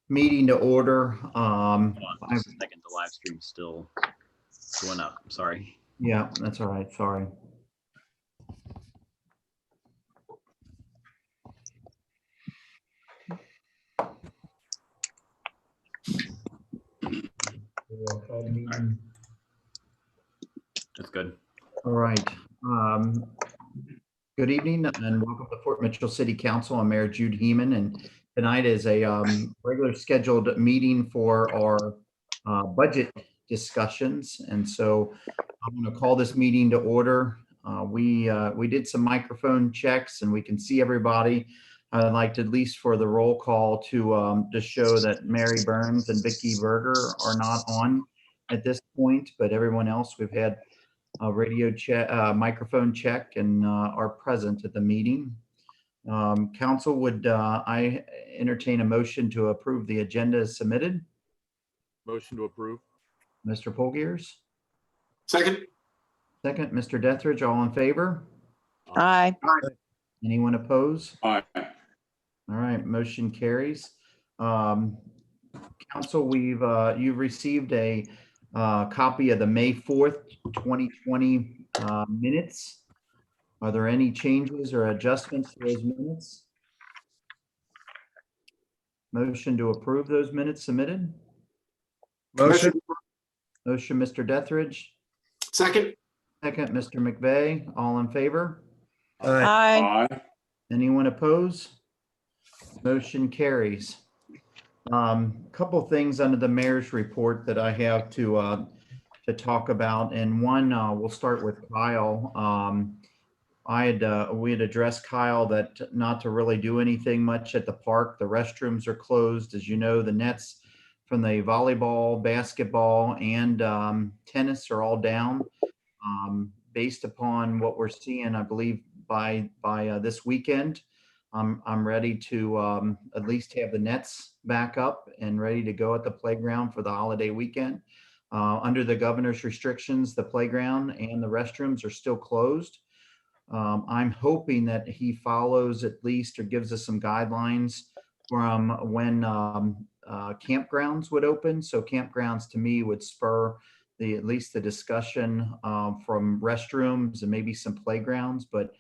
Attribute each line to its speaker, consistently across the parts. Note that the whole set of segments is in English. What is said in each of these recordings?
Speaker 1: Meeting to order.
Speaker 2: Hold on just a second, the live stream's still going up. Sorry.
Speaker 1: Yeah, that's all right. Sorry.
Speaker 2: That's good.
Speaker 1: All right. Good evening and welcome to Fort Mitchell City Council. I'm Mayor Jude Heeman, and tonight is a regular scheduled meeting for our budget discussions. And so I'm going to call this meeting to order. We did some microphone checks and we can see everybody. I'd like to, at least for the roll call, to show that Mary Burns and Vicky Berger are not on at this point, but everyone else we've had a radio check, microphone check, and are present at the meeting. Council, would I entertain a motion to approve the agenda as submitted?
Speaker 3: Motion to approve.
Speaker 1: Mr. Polgears?
Speaker 4: Second.
Speaker 1: Second, Mr. Dethridge, all in favor?
Speaker 5: Aye.
Speaker 1: Anyone oppose?
Speaker 4: Aye.
Speaker 1: All right, motion carries. Council, you've received a copy of the May 4th, 2020 minutes. Are there any changes or adjustments to those minutes? Motion to approve those minutes submitted?
Speaker 4: Motion.
Speaker 1: Motion, Mr. Dethridge.
Speaker 4: Second.
Speaker 1: Second, Mr. McVeigh. All in favor?
Speaker 5: Aye.
Speaker 4: Aye.
Speaker 1: Anyone oppose? Motion carries. Couple things under the mayor's report that I have to talk about, and one we'll start with Kyle. We had addressed Kyle that not to really do anything much at the park. The restrooms are closed, as you know. The nets from the volleyball, basketball, and tennis are all down. Based upon what we're seeing, I believe by this weekend, I'm ready to at least have the nets back up and ready to go at the playground for the holiday weekend. Under the governor's restrictions, the playground and the restrooms are still closed. I'm hoping that he follows at least or gives us some guidelines from when campgrounds would open. So campgrounds to me would spur at least the discussion from restrooms and maybe some playgrounds. But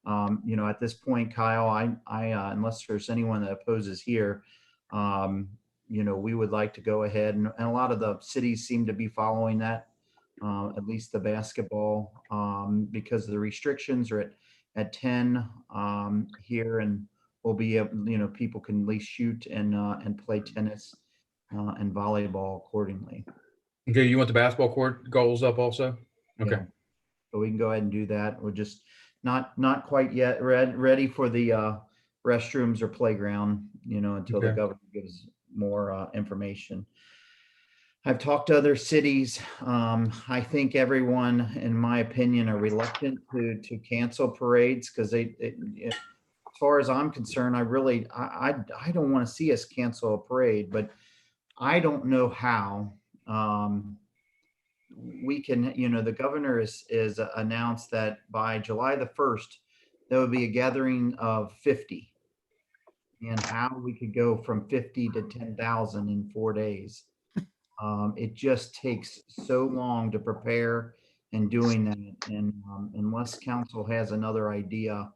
Speaker 1: at this point, Kyle, I unless there's anyone that opposes here, we would like to go ahead, and a lot of the cities seem to be following that, at least the basketball, because the restrictions are at 10 here, and we'll be able, people can at least shoot and play tennis and volleyball accordingly.
Speaker 6: Okay, you want the basketball court goals up also? Okay.
Speaker 1: Yeah. So we can go ahead and do that. We're just not quite yet ready for the restrooms or playground, until the governor gives more information. I've talked to other cities. I think everyone, in my opinion, are reluctant to cancel parades because as far as I'm concerned, I don't want to see us cancel a parade, but I don't know how. We can, the governor is announced that by July the 1st, there would be a gathering of 50, and how we could go from 50 to 10,000 in 4 days. It just takes so long to prepare and doing that. And unless council has another idea,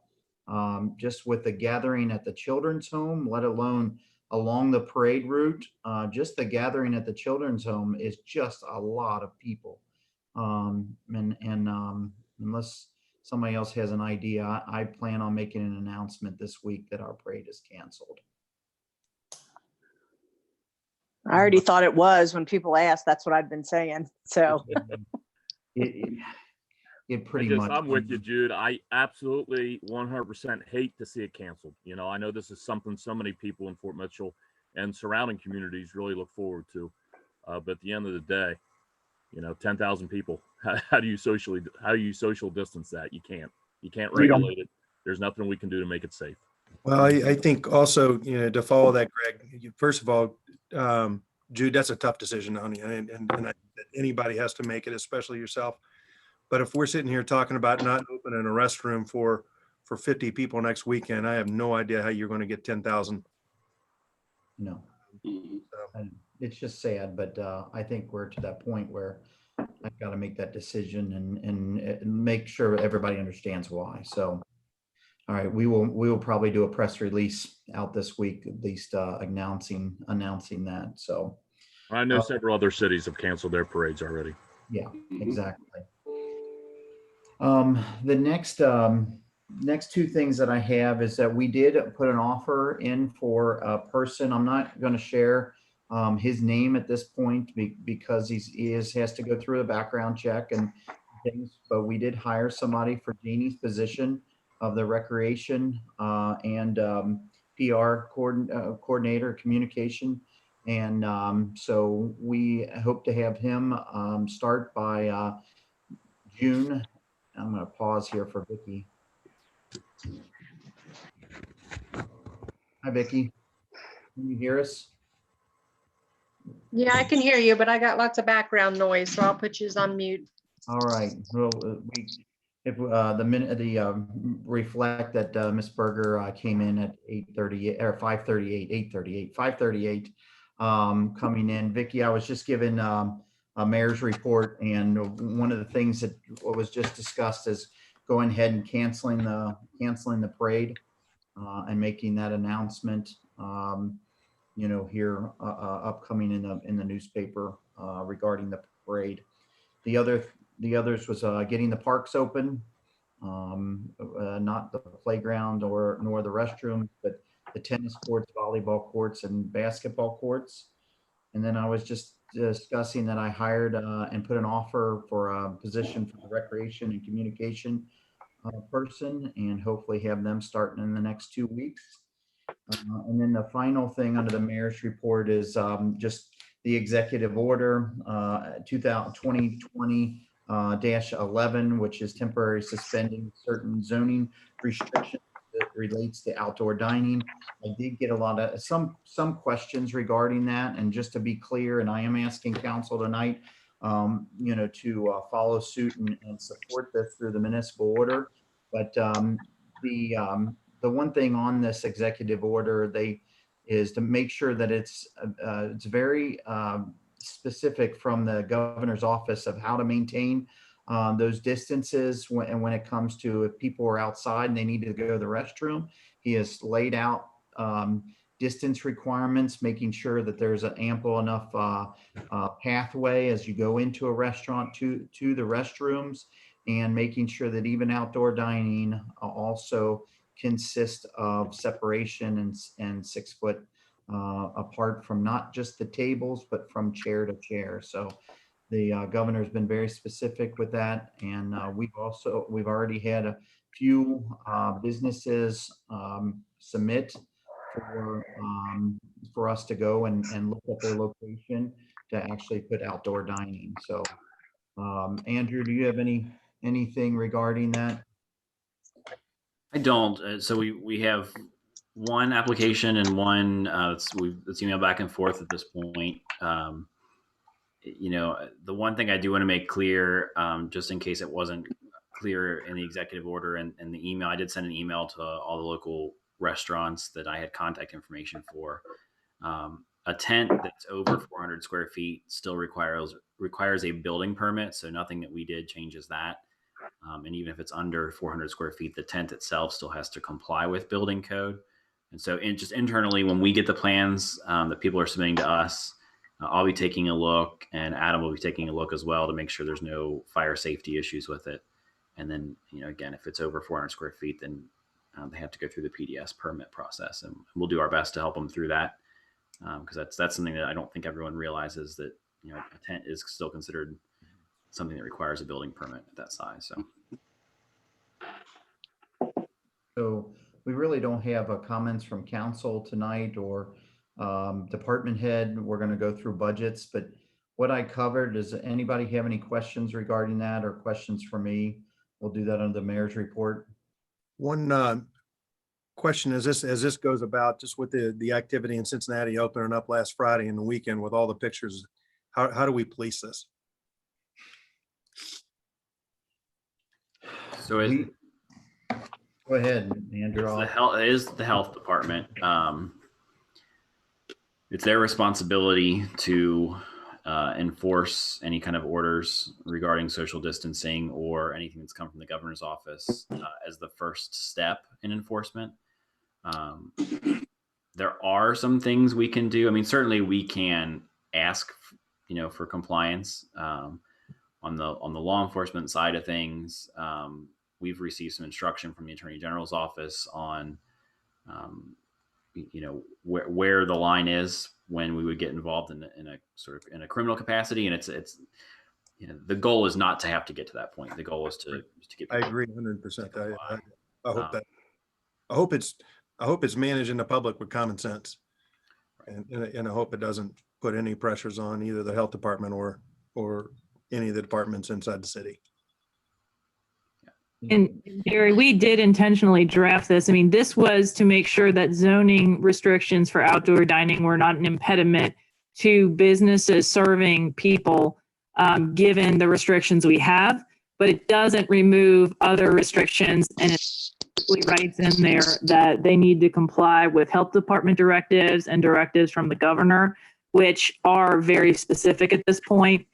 Speaker 1: just with the gathering at the children's home, let alone along the parade route, just the gathering at the children's home is just a lot of people. Unless somebody else has an idea, I plan on making an announcement this week that our parade is canceled.
Speaker 5: I already thought it was when people asked. That's what I've been saying. So
Speaker 1: it pretty much.
Speaker 3: I'm with you, Jude. I absolutely 100% hate to see it canceled. I know this is something so many people in Fort Mitchell and surrounding communities really look forward to. But at the end of the day, 10,000 people. How do you social distance that? You can't regulate it. There's nothing we can do to make it safe.
Speaker 7: Well, I think also, to follow that, Greg, first of all, Jude, that's a tough decision on you, and anybody has to make it, especially yourself. But if we're sitting here talking about not opening a restroom for 50 people next weekend, I have no idea how you're going to get 10,000.
Speaker 1: No.
Speaker 4: Mhm.
Speaker 1: And it's just sad, but I think we're to that point where I've got to make that decision and make sure everybody understands why. So, all right, we will probably do a press release out this week, at least announcing that. So,
Speaker 3: I know several other cities have canceled their parades already.
Speaker 1: yeah,
Speaker 4: Mhm.
Speaker 1: exactly. The next two things that I have is that we did put an offer in for a person. I'm not going to share his name at this point because has to go through a background check and things. But we did hire somebody for Jeannie's position of the recreation and PR coordinator communication. And so we hope to have him start by June. I'm going to pause here for Vicky. Hi, Vicky. Can you hear us?
Speaker 8: Yeah, I can hear you, but I got lots of background noise, so I'll put you on mute.
Speaker 1: All right. Well, if the minute reflect that Ms. Berger came in at 8:38 or 5:38, 8:38, 5:38 coming in. Vicky, I was just given a mayor's report, and one of the things that was just discussed is going ahead and canceling the parade and making that announcement. Here upcoming in the newspaper regarding the parade. The others was getting the parks open, not the playground nor the restroom, but the tennis courts, volleyball courts, and basketball courts. And then I was just discussing that I hired and put an offer for a position for the recreation and communication person, and hopefully have them starting in the next 2 weeks. And then the final thing under the mayor's report is just the executive order 2020-11, which is temporary suspending certain zoning restrictions that relates to outdoor dining. I did get a lot of some questions regarding that, and just to be clear, and I am asking council tonight, to follow suit and support this through the municipal order. But the one thing on this executive order, is to make sure that it's very specific from the governor's office of how to maintain those distances when it comes to if people are outside and they need to go to the restroom. He has laid out distance requirements, making sure that there's an ample enough pathway as you go into a restaurant to the restrooms, and making sure that even outdoor dining also consist of separation and 6 foot apart from not just the tables, but from chair to chair. So the governor's been very specific with that. And we've already had a few businesses submit for us to go and look at their location to actually put outdoor dining. So Andrew, do you have anything regarding that?
Speaker 2: I don't. So we have one application and one it's emailed back and forth at this point. The one thing I do want to make clear, just in case it wasn't clear in the executive order and the email, I did send an email to all the local restaurants that I had contact information for. A tent that's over 400 square feet still requires a building permit. So nothing that we did changes that. And even if it's under 400 square feet, the tent itself still has to comply with building code. And so just internally, when we get the plans that people are submitting to us, I'll be taking a look, and Adam will be taking a look as well to make sure there's no fire safety issues with it. And then, again, if it's over 400 square feet, then they have to go through the PDS permit process, and we'll do our best to help them through that. Because that's something that I don't think everyone realizes, that a tent is still considered something that requires a building permit at that size.
Speaker 1: So we really don't have comments from council tonight or department head. We're going to go through budgets, but what I covered, does anybody have any questions regarding that or questions for me? We'll do that under the mayor's report.
Speaker 7: One question is this, as this goes about, just with the activity in Cincinnati opening up last Friday and the weekend with all the pictures, how do we police this?
Speaker 2: So
Speaker 1: Go ahead, Andrew.
Speaker 2: it is the health department. it's their responsibility to enforce any kind of orders regarding social distancing or anything that's come from the governor's office as the first step in enforcement. There are some things we can do. I mean, certainly we can ask, for compliance on the law enforcement side of things. We've received some instruction from the Attorney General's office on, where the line is when we would get involved in a sort of in a criminal capacity, and it's the goal is not to have to get to that point. The goal is to get.
Speaker 7: I agree 100%. I hope it's managing the public with common sense, and I hope it doesn't put any pressures on either the health department or any of the departments inside the city.
Speaker 9: And Gary, we did intentionally draft this. I mean, this was to make sure that zoning restrictions for outdoor dining were not an impediment to businesses serving people, given the restrictions we have, but it doesn't remove other restrictions, and it writes in there that they need to comply with health department directives and directives from the governor, which are very specific at this point.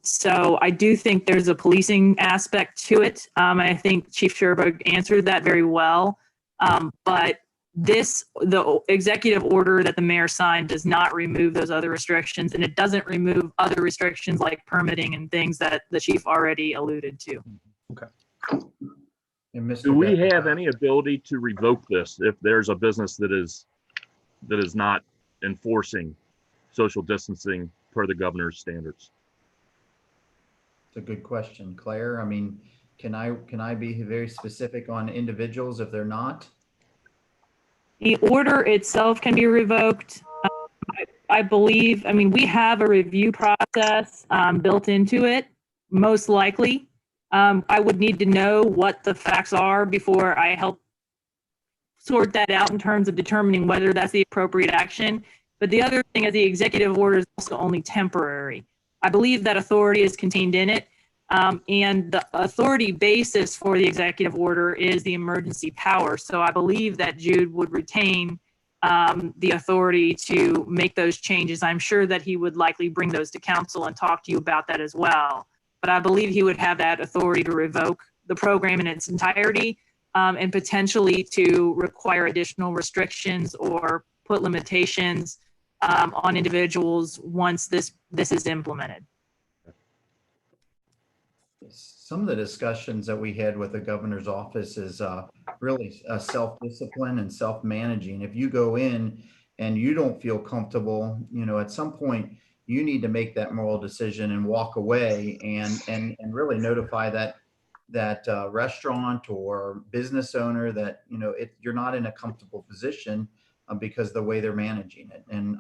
Speaker 9: So I do think there's a policing aspect to it. I think Chief Sherberg answered that very well. But the executive order that the mayor signed does not remove those other restrictions, and it doesn't remove other restrictions like permitting and things that the chief already alluded to.
Speaker 7: Okay.
Speaker 1: And Mr.
Speaker 3: Do we
Speaker 1: Beck-
Speaker 3: have any ability to revoke this if there's a business that is not enforcing social distancing per the governor's standards?
Speaker 1: It's a good question, Claire. I mean, can I be very specific on individuals if they're not?
Speaker 9: The order itself can be revoked. I believe, I mean, we have a review process built into it, most likely. I would need to know what the facts are before I help sort that out in terms of determining whether that's the appropriate action. But the other thing is the executive order is also only temporary. I believe that authority is contained in it. And the authority basis for the executive order is the emergency power. So I believe that Jude would retain the authority to make those changes. I'm sure that he would likely bring those to council and talk to you about that as well. But I believe he would have that authority to revoke the program in its entirety and potentially to require additional restrictions or put limitations on individuals once this is implemented.
Speaker 1: Some of the discussions that we had with the governor's office is really self-discipline and self-managing. If you go in and you don't feel comfortable, at some point you need to make that moral decision and walk away and really notify that restaurant or business owner that you're not in a comfortable position because the way they're managing it. And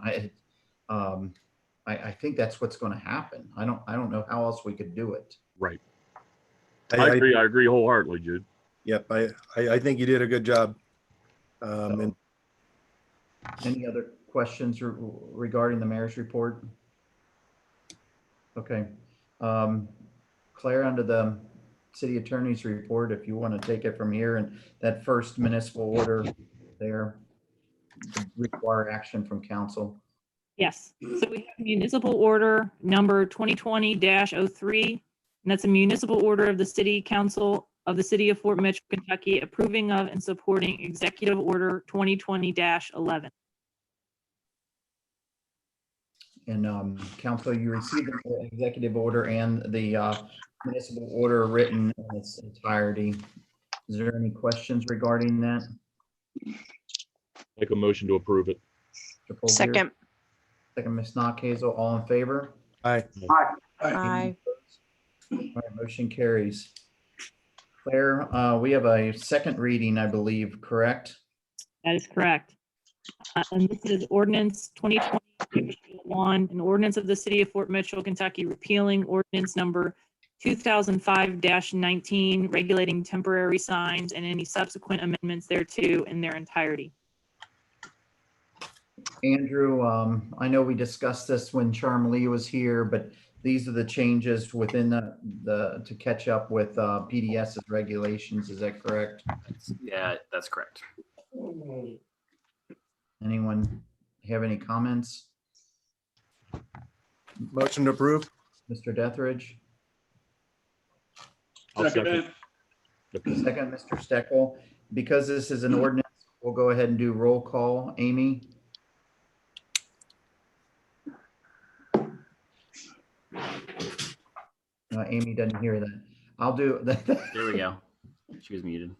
Speaker 1: I think that's what's going to happen. I don't know how else we could do it.
Speaker 3: Right. I agree wholeheartedly, Jude.
Speaker 7: Yep. I think you did a good job. And
Speaker 1: Any other questions regarding the mayor's report? Okay. Claire, under the city attorney's report, if you want to take it from here, and that first municipal order there require action from council.
Speaker 9: Yes. So we have municipal order number 2020-03. And that's a municipal order of the City Council of the City of Fort Mitchell, Kentucky, approving of and supporting Executive Order 2020-11.
Speaker 1: And council, you received the executive order and the municipal order written in its entirety. Is there any questions regarding that?
Speaker 3: Make a motion to approve it.
Speaker 1: Mr. Polgear?
Speaker 5: Second.
Speaker 1: Second, Ms. Knockhazel, all in favor?
Speaker 7: aye.
Speaker 5: Aye.
Speaker 1: All right, motion carries. Claire, we have a second reading, I believe, correct?
Speaker 9: That is correct. And this is ordinance 2020-1, an ordinance of the City of Fort Mitchell, Kentucky, repealing ordinance number 2005-19, regulating temporary signs and any subsequent amendments thereto in their entirety. Andrew,
Speaker 1: I know we discussed this when Charm Lee was here, but these are the changes within the to catch up with PDS's regulations. Is that correct?
Speaker 2: Yeah, that's correct.
Speaker 1: Anyone have any comments?
Speaker 7: Motion to approve?
Speaker 1: Mr. Dethridge,
Speaker 3: I'll second.
Speaker 1: second, Mr. Steckel. Because this is an ordinance, we'll go ahead and do roll call. Amy? Amy doesn't hear that. I'll do that.
Speaker 2: There we go. She was muted.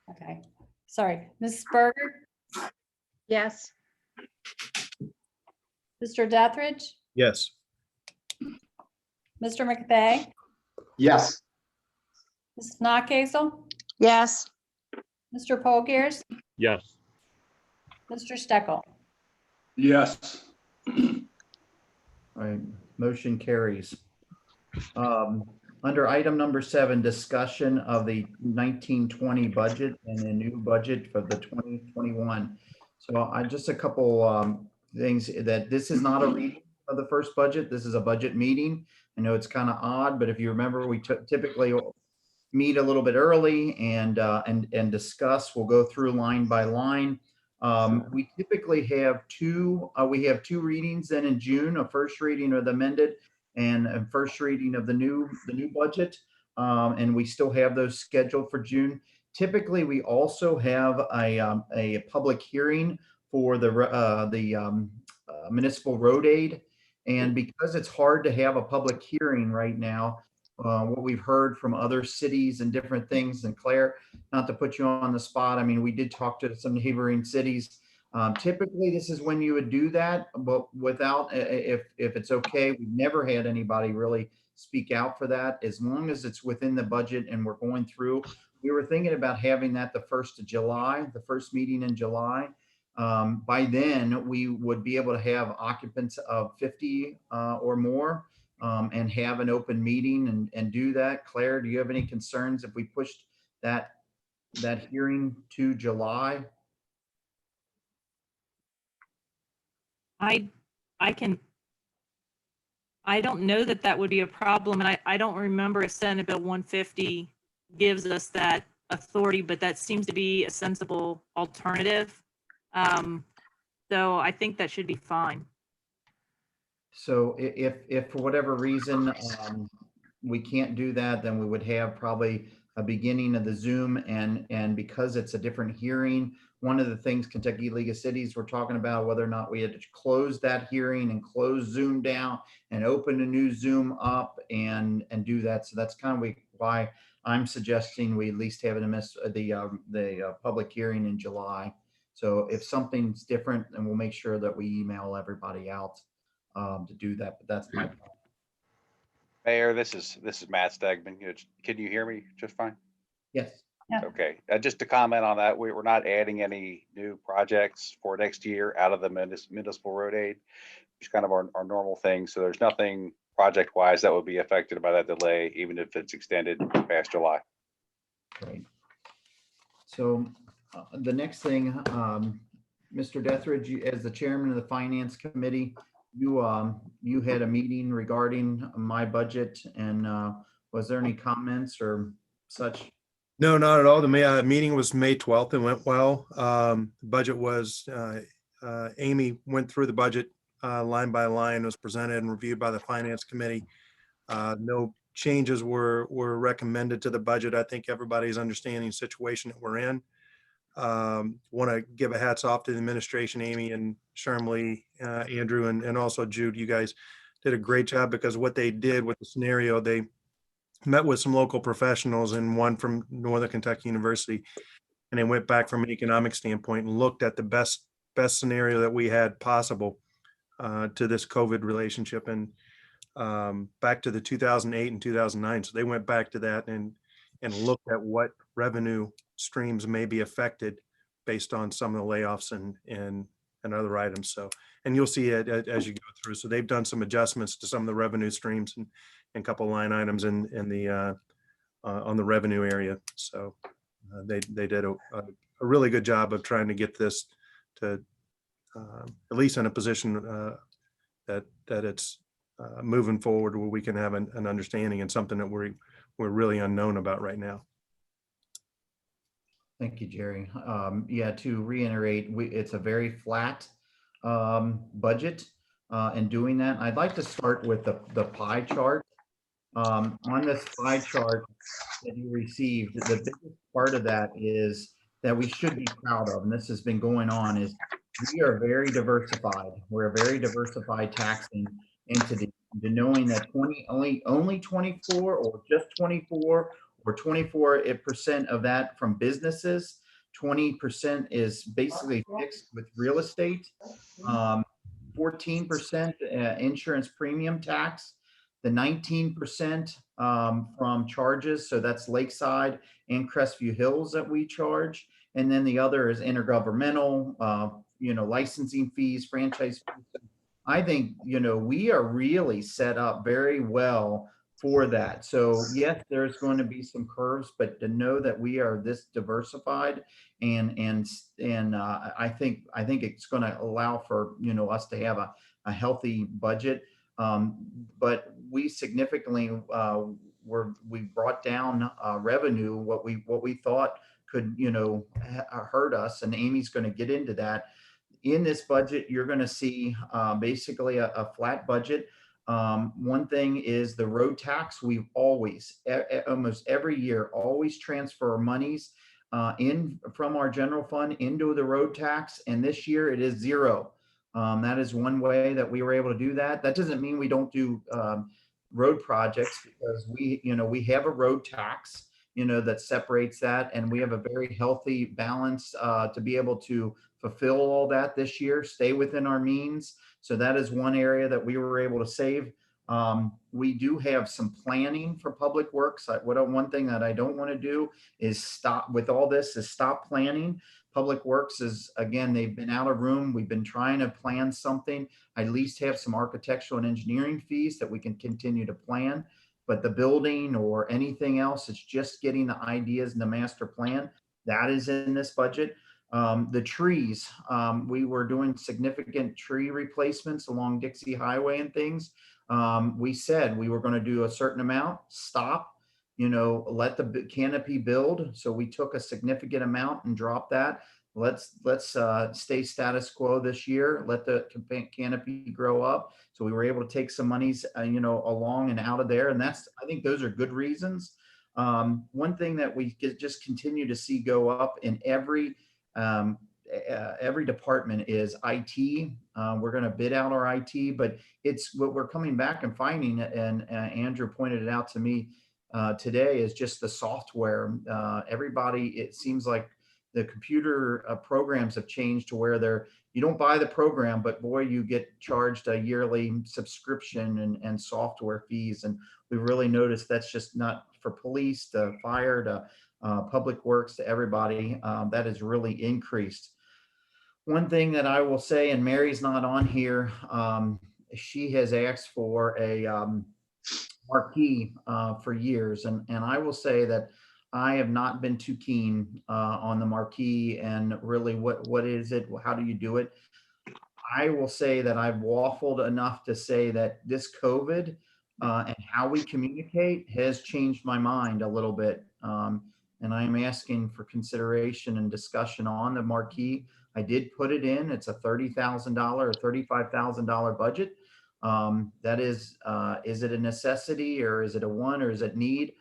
Speaker 10: Okay, sorry. Mrs. Berger,
Speaker 8: Yes.
Speaker 10: Mr. Dethridge,
Speaker 7: Yes.
Speaker 10: Mr. McVeigh,
Speaker 4: Yes.
Speaker 10: Mrs. Knockasel,
Speaker 5: Yes.
Speaker 10: Mr. Polgers,
Speaker 3: Yes.
Speaker 10: Mr. Steckel.
Speaker 4: Yes.
Speaker 1: All right, motion carries. Under item number 7, discussion of the 1920 budget and the new budget for the 2021. So just a couple things that this is not a reading of the first budget. This is a budget meeting. I know it's kind of odd, but if you remember, we typically meet a little bit early and discuss. We'll go through line by line. We typically have two readings then in June, a first reading of the amended and a first reading of the new budget. And we still have those scheduled for June. Typically, we also have a public hearing for the municipal road aid. And because it's hard to have a public hearing right now, what we've heard from other cities and different things, and Claire, not to put you on the spot, I mean, we did talk to some neighboring cities. Typically, this is when you would do that, but without, if it's okay, we've never had anybody really speak out for that. As long as it's within the budget and we're going through, we were thinking about having that the 1st of July, the first meeting in July. By then, we would be able to have occupants of 50 or more and have an open meeting and do that. Claire, do you have any concerns if we pushed that hearing to July?
Speaker 9: I don't know that would be a problem, and I don't remember if Senate Bill 150 gives us that authority, but that seems to be a sensible alternative. So I think that should be fine.
Speaker 1: So if for whatever reason we can't do that, then we would have probably a beginning of the Zoom, and because it's a different hearing, one of the things Kentucky League of Cities, we're talking about whether or not we had to close that hearing and close Zoom down and open a new Zoom up and do that. So that's kind of why I'm suggesting we at least have the public hearing in July. So if something's different, then we'll make sure that we email everybody out to do that. But that's my plan.
Speaker 11: Mayor, this is Matt Stegman. Can you hear me just fine?
Speaker 1: Yes.
Speaker 11: Okay, just to comment on that, we're not adding any new projects for next year out of the municipal road aid. It's kind of our normal thing. So there's nothing project-wise that would be affected by that delay, even if it's extended past July.
Speaker 1: Great. So the next thing, Mr. Dethridge, as the chairman of the Finance Committee, you had a meeting regarding my budget, and was there any comments or such?
Speaker 7: No, not at all. The meeting was May 12th and went well. The budget was, Amy went through the budget line by line, was presented and reviewed by the Finance Committee. No changes were recommended to the budget. I think everybody's understanding the situation that we're in. Want to give a hats off to the administration, Amy and Shermley, Andrew, and also Jude. You guys did a great job, because what they did with the scenario, they met with some local professionals and one from Northern Kentucky University, and they went back from an economic standpoint and looked at the best scenario that we had possible to this COVID relationship, and back to the 2008 and 2009. So they went back to that and looked at what revenue streams may be affected based on some of the layoffs and other items. So, and you'll see it as you go through. So they've done some adjustments to some of the revenue streams and a couple line items in the on the revenue area. So they did a really good job of trying to get this to at least in a position that it's moving forward where we can have an understanding, and something that we're really unknown about right now.
Speaker 1: Thank you, Jerry. Yeah, to reiterate, it's a very flat budget. In doing that, I'd like to start with the pie chart. On this pie chart that you received, the biggest part of that is that we should be proud of, and this has been going on, is we are very diversified. We're a very diversified taxing entity. To knowing that only 24 or just 24 or 24% of that from businesses, 20% is basically fixed with real estate, 14% insurance premium tax, the 19% from charges, so that's Lakeside and Crestview Hills that we charge, and then the other is intergovernmental, licensing fees, franchise fees. I think, we are really set up very well for that. So yes, there's going to be some curves, but to know that we are this diversified and I think it's going to allow for, us to have a healthy budget. But we significantly we brought down revenue, what we thought could hurt us, and Amy's going to get into that. In this budget, you're going to see basically a flat budget. One thing is the road tax. We've always, almost every year, always transfer monies in from our general fund into the road tax, and this year it is zero. That is one way that we were able to do that. That doesn't mean we don't do road projects, because we have a road tax, that separates that, and we have a very healthy balance to be able to fulfill all that this year, stay within our means. So that is one area that we were able to save. We do have some planning for public works. One thing that I don't want to do is stop planning. Public Works is, again, they've been out of room. We've been trying to plan something, at least have some architectural and engineering fees that we can continue to plan. But the building or anything else, it's just getting the ideas and the master plan. That is in this budget. The trees, we were doing significant tree replacements along Dixie Highway and things. We said we were going to do a certain amount, stop, let the canopy build. So we took a significant amount and dropped that. Let's stay status quo this year. Let the canopy grow up. So we were able to take some monies, along and out of there. And I think those are good reasons. One thing that we just continue to see go up in every department is IT. We're going to bid out our IT, but it's what we're coming back and finding, and Andrew pointed it out to me today, is just the software. Everybody, it seems like the computer programs have changed to where you don't buy the program, but boy, you get charged a yearly subscription and software fees. And we really noticed that's just not for police to fire to public works to everybody. That has really increased. One thing that I will say, and Mary's not on here, she has asked for a marquee for years, and I will say that I have not been too keen on the marquee, and really what is it? How do you do it? I will say that I've waffled enough to say that this COVID and how we communicate has changed my mind a little bit. And I'm asking for consideration and discussion on the marquee. I did put it in. It's a $30,000 or $35,000 budget. That is it a necessity, or is it a want, or is it need?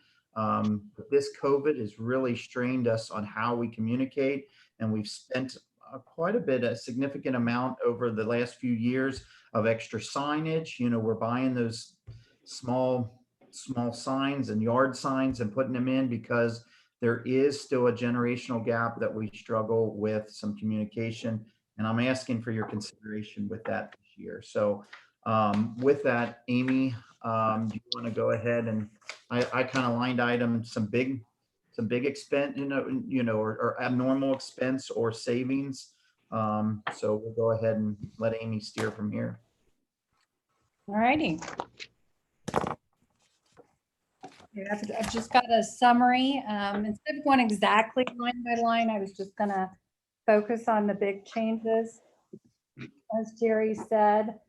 Speaker 1: This COVID has really strained us on how we communicate, and we've spent quite a significant amount over the last few years of extra signage. We're buying those small signs and yard signs and putting them in, because there is still a generational gap that we struggle with some communication, and I'm asking for your consideration with that this year. So with that, Amy, do you want to go ahead? And I kind of lined item some big expense, or abnormal expense or savings. So we'll go ahead and let Amy steer from here.
Speaker 10: All righty. I've just got a summary. Instead of going exactly line by line, I was just going to focus on the big changes. As Jerry said,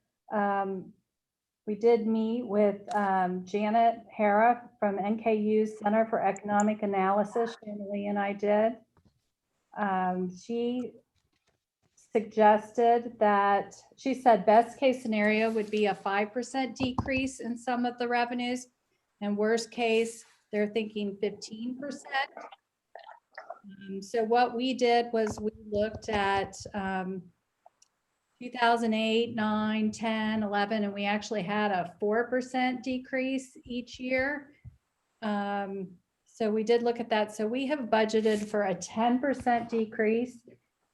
Speaker 10: we did meet with Janet Hara from NKU Center for Economic Analysis. Shanley and I did. She suggested that, she said best case scenario would be a 5% decrease in some of the revenues. And worst case, they're thinking 15%. So what we did was we looked at 2008, 9, 10, 11, and we actually had a 4% decrease each year. So we did look at that. So we have budgeted for a 10% decrease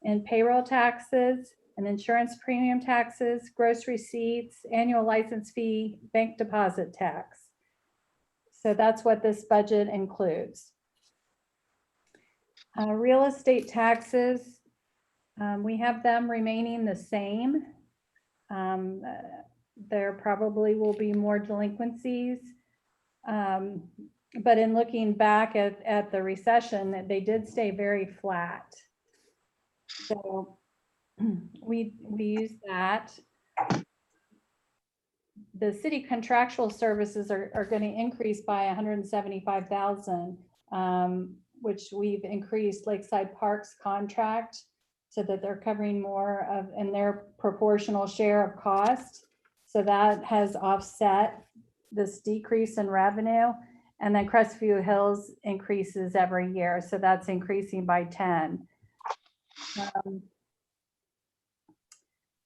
Speaker 10: in payroll taxes and insurance premium taxes, gross receipts, annual license fee, bank deposit tax. So that's what this budget includes. Real estate taxes, we have them remaining the same. There probably will be more delinquencies. But in looking back at the recession, they did stay very flat. So we use that. The city contractual services are going to increase by 175,000, which we've increased Lakeside Park's contract so that they're covering more of in their proportional share of cost. So that has offset this decrease in revenue. And then Crestview Hills increases every year. So that's increasing by 10.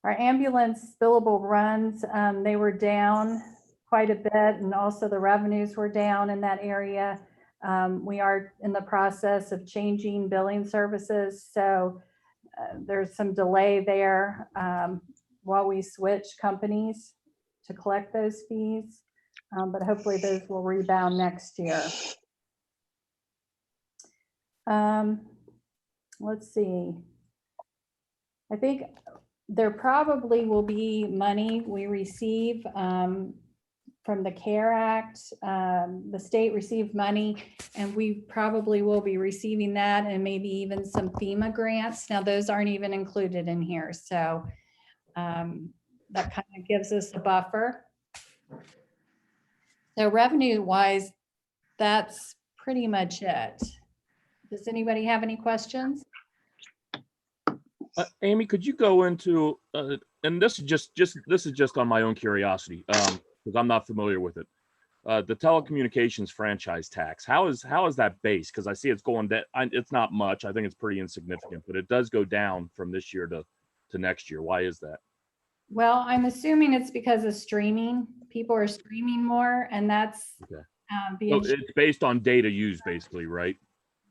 Speaker 10: Our ambulance billable runs, they were down quite a bit, and also the revenues were down in that area. We are in the process of changing billing services, so there's some delay there while we switch companies to collect those fees, but hopefully those will rebound next year. Let's see. I think there probably will be money we receive from the CARE Act. The state received money, and we probably will be receiving that, and maybe even some FEMA grants. Now, those aren't even included in here, so that kind of gives us a buffer. So revenue-wise, that's pretty much it. Does anybody have any questions?
Speaker 3: Amy, could you go into, and this is just on my own curiosity, because I'm not familiar with it. The telecommunications franchise tax, how is that based? Because I see it's going down. It's not much. I think it's pretty insignificant, but it does go down from this year to next year. Why is that?
Speaker 10: Well, I'm assuming it's because of streaming. People are streaming more, and that's
Speaker 3: Okay.
Speaker 10: being,
Speaker 3: So it's based on data used, basically, right?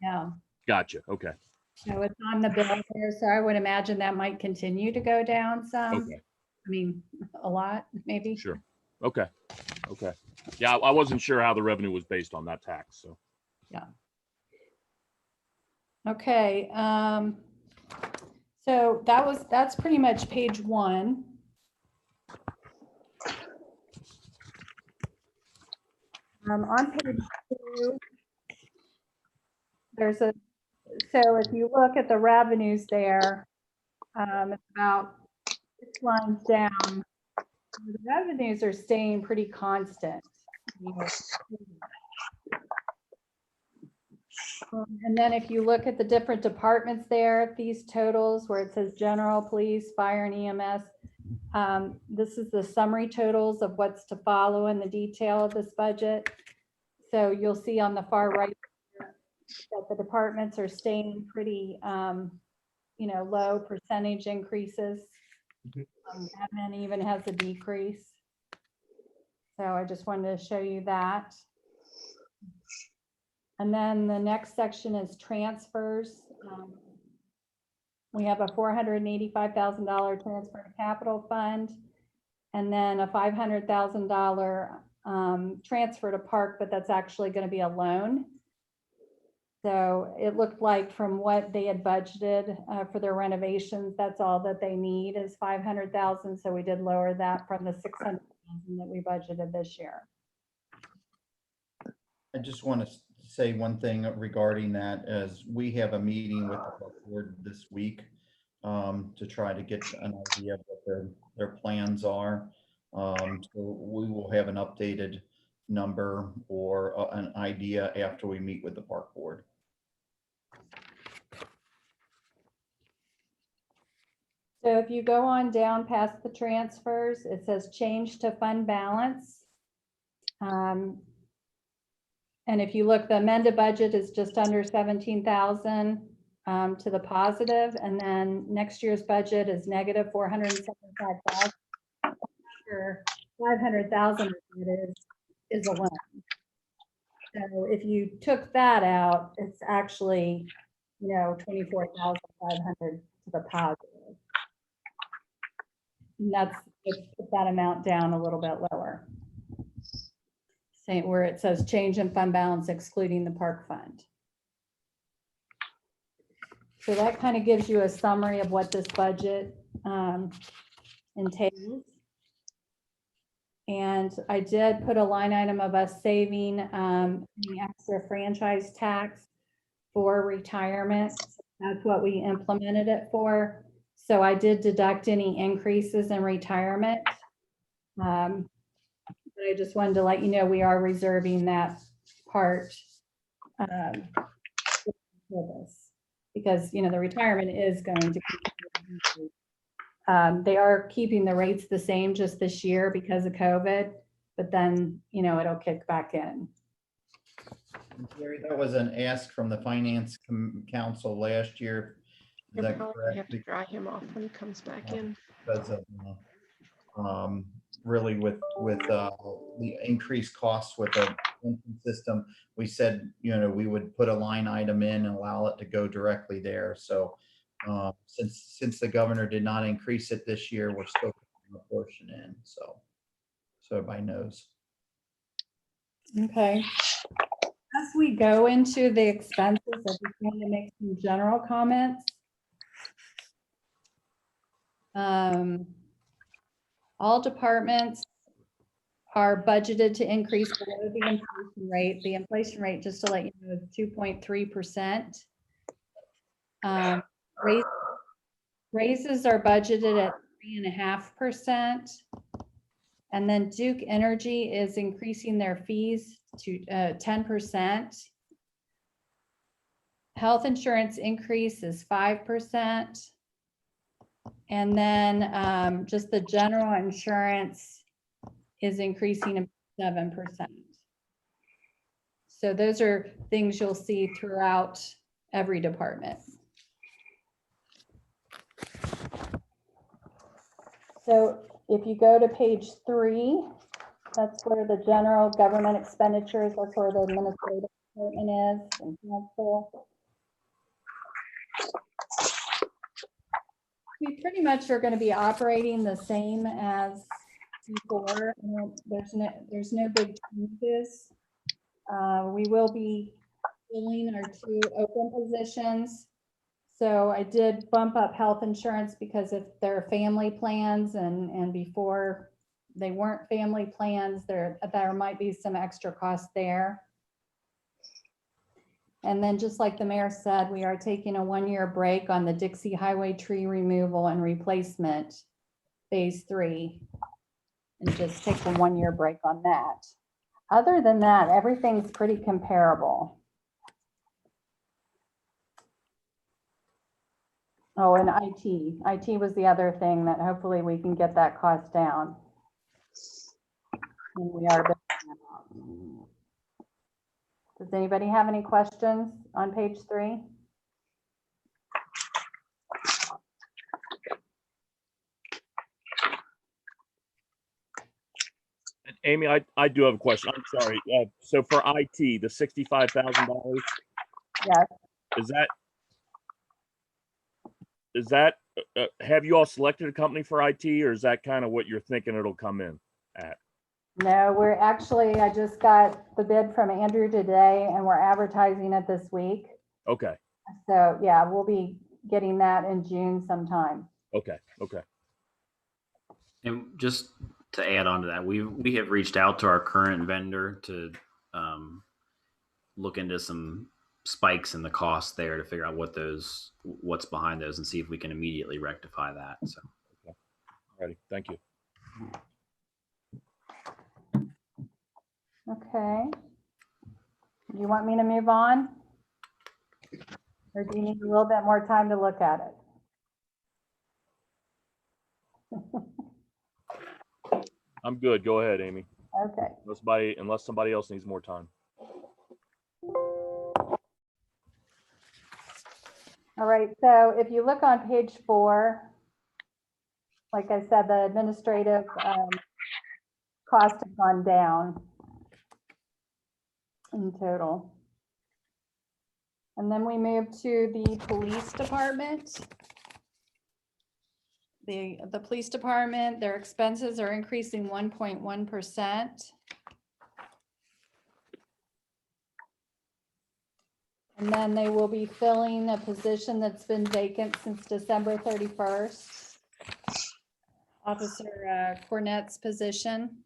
Speaker 10: yeah.
Speaker 3: Gotcha. Okay.
Speaker 10: So it's on the bill there, so I would imagine that might continue to go down some.
Speaker 3: Okay.
Speaker 10: I mean, a lot, maybe.
Speaker 3: Sure. Okay. Okay. Yeah, I wasn't sure how the revenue was based on that tax. So.
Speaker 10: Yeah. Okay. So that's pretty much page 1. On page 2, so if you look at the revenues there, it's about 6 lines down. The revenues are staying pretty constant. And then if you look at the different departments there, these totals where it says general, police, fire, and EMS, this is the summary totals of what's to follow in the detail of this budget. So you'll see on the far right that the departments are staying pretty, low percentage increases. Admin even has a decrease. So I just wanted to show you that. And then the next section is transfers. We have a $485,000 transfer to capital fund, and then a $500,000 transfer to park, but that's actually going to be a loan. So it looked like from what they had budgeted for their renovations, that's all that they need is $500,000. So we did lower that from the $600,000 that we budgeted this year.
Speaker 1: I just want to say one thing regarding that, as we have a meeting with the board this week to try to get an idea of what their plans are. So we will have an updated number or an idea after we meet with the park board.
Speaker 10: So if you go on down past the transfers, it says change to fund balance. And if you look, the amended budget is just under 17,000 to the positive, and then next year's budget is negative 475,000. 500,000 of it is a loan. So if you took that out, it's actually, 24,500 to the positive. And that's, put that amount down a little bit lower. Same where it says change in fund balance excluding the park fund. So that kind of gives you a summary of what this budget entails. And I did put a line item of us saving the extra franchise tax for retirement. That's what we implemented it for. So I did deduct any increases in retirement. But I just wanted to let you know we are reserving that part for this, because the retirement is going to keep. They are keeping the rates the same just this year because of COVID, but then, it'll kick back in.
Speaker 1: Gary, that was an ask from the Finance Council last year. Is
Speaker 8: You'll
Speaker 1: that
Speaker 8: probably
Speaker 1: correct?
Speaker 8: have to dry him off when he comes back in.
Speaker 1: Because of, really with the increased costs with the pension system, we said, we would put a line item in and allow it to go directly there. So since the governor did not increase it this year, we're still putting a portion in. So everybody knows.
Speaker 10: Okay. As we go into the expenses, I just want to make some general comments. All departments are budgeted to increase below the inflation rate. The inflation rate, just to let you know, is 2.3%. Raises are budgeted at 3.5%. And then Duke Energy is increasing their fees to 10%. Health insurance increase is 5%. And then just the general insurance is increasing 7%. So those are things you'll see throughout every department. So if you go to page 3, that's where the general government expenditures, that's where the administrative department is and council. We pretty much are going to be operating the same as before. There's no big changes. We will be filling our 2 open positions. So I did bump up health insurance because if they're family plans and before they weren't family plans, there might be some extra cost there. And then just like the mayor said, we are taking a 1-year break on the Dixie Highway tree removal and replacement phase 3 and just take a 1-year break on that. Other than that, everything's pretty comparable. Oh, and IT was the other thing that hopefully we can get that cost down. And we are. Does anybody have any questions on page 3?
Speaker 3: Amy, I do have a question. I'm sorry. So for IT, the $65,000.
Speaker 10: Yes.
Speaker 3: Is that have you all selected a company for IT, or is that kind of what you're thinking it'll come in at?
Speaker 10: No, I just got the bid from Andrew today and we're advertising it this week.
Speaker 3: Okay.
Speaker 10: So yeah, we'll be getting that in June sometime.
Speaker 3: Okay.
Speaker 2: And just to add on to that, we have reached out to our current vendor to look into some spikes in the cost there to figure out what's behind those and see if we can immediately rectify that. So,
Speaker 3: okay. Ready. Thank you.
Speaker 10: Okay. Do you want me to move on? Or do you need a little bit more time to look at it?
Speaker 3: I'm good. Go ahead, Amy.
Speaker 10: Okay.
Speaker 3: Unless somebody else needs more time.
Speaker 10: All right, so if you look on page 4, like I said, the administrative cost has gone down in total. And then we move to the police department. The police department, their expenses are increasing 1.1%. And then they will be filling a position that's been vacant since December 31st. Officer Cornett's position.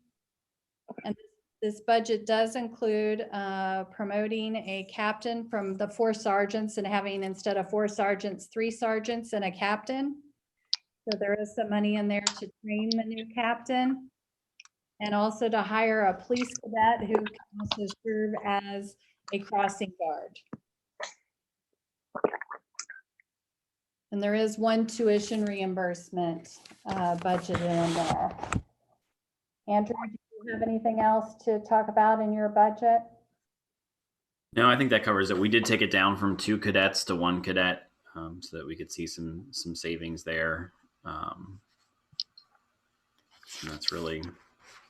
Speaker 10: And this budget does include promoting a captain from the 4 sergeants and having, instead of 4 sergeants, 3 sergeants and a captain. So there is some money in there to train the new captain. And also to hire a police cadet who can also serve as a crossing guard. And there is 1 tuition reimbursement budgeted in there. Andrew, do you have anything else to talk about in your budget?
Speaker 2: No, I think that covers it. We did take it down from 2 cadets to 1 cadet, so that we could see some savings there. And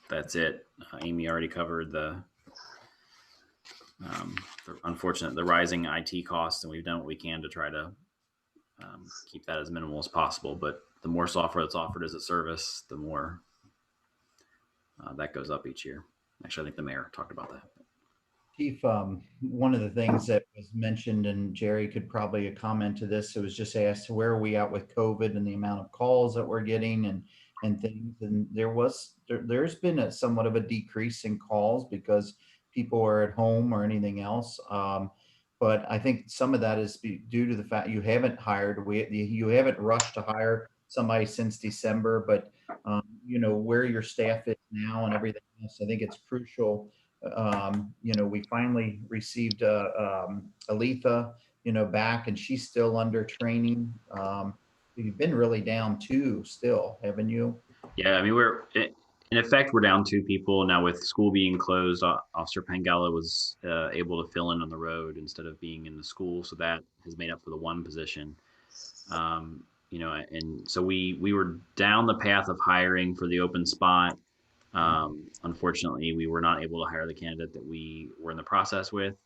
Speaker 2: that's it. Amy already covered the rising IT costs, and we've done what we can to try to keep that as minimal as possible. But the more software that's offered as a service, the more that goes up each year. Actually, I think the mayor talked about that.
Speaker 1: Chief, one of the things that was mentioned, and Jerry could probably comment to this, it was just asked, where are we at with COVID and the amount of calls that we're getting and things. And there's been somewhat of a decrease in calls because people are at home or anything else. But I think some of that is due to the fact you haven't rushed to hire somebody since December, but where your staff is now and everything else, I think it's crucial. We finally received Aletha, back, and she's still under training. You've been really down 2 still, haven't you?
Speaker 2: Yeah, I mean, in effect, we're down 2 people now. With school being closed, Officer Pangala was able to fill in on the road instead of being in the school, so that has made up for the 1 position. And so we were down the path of hiring for the open spot. Unfortunately, we were not able to hire the candidate that we were in the process with.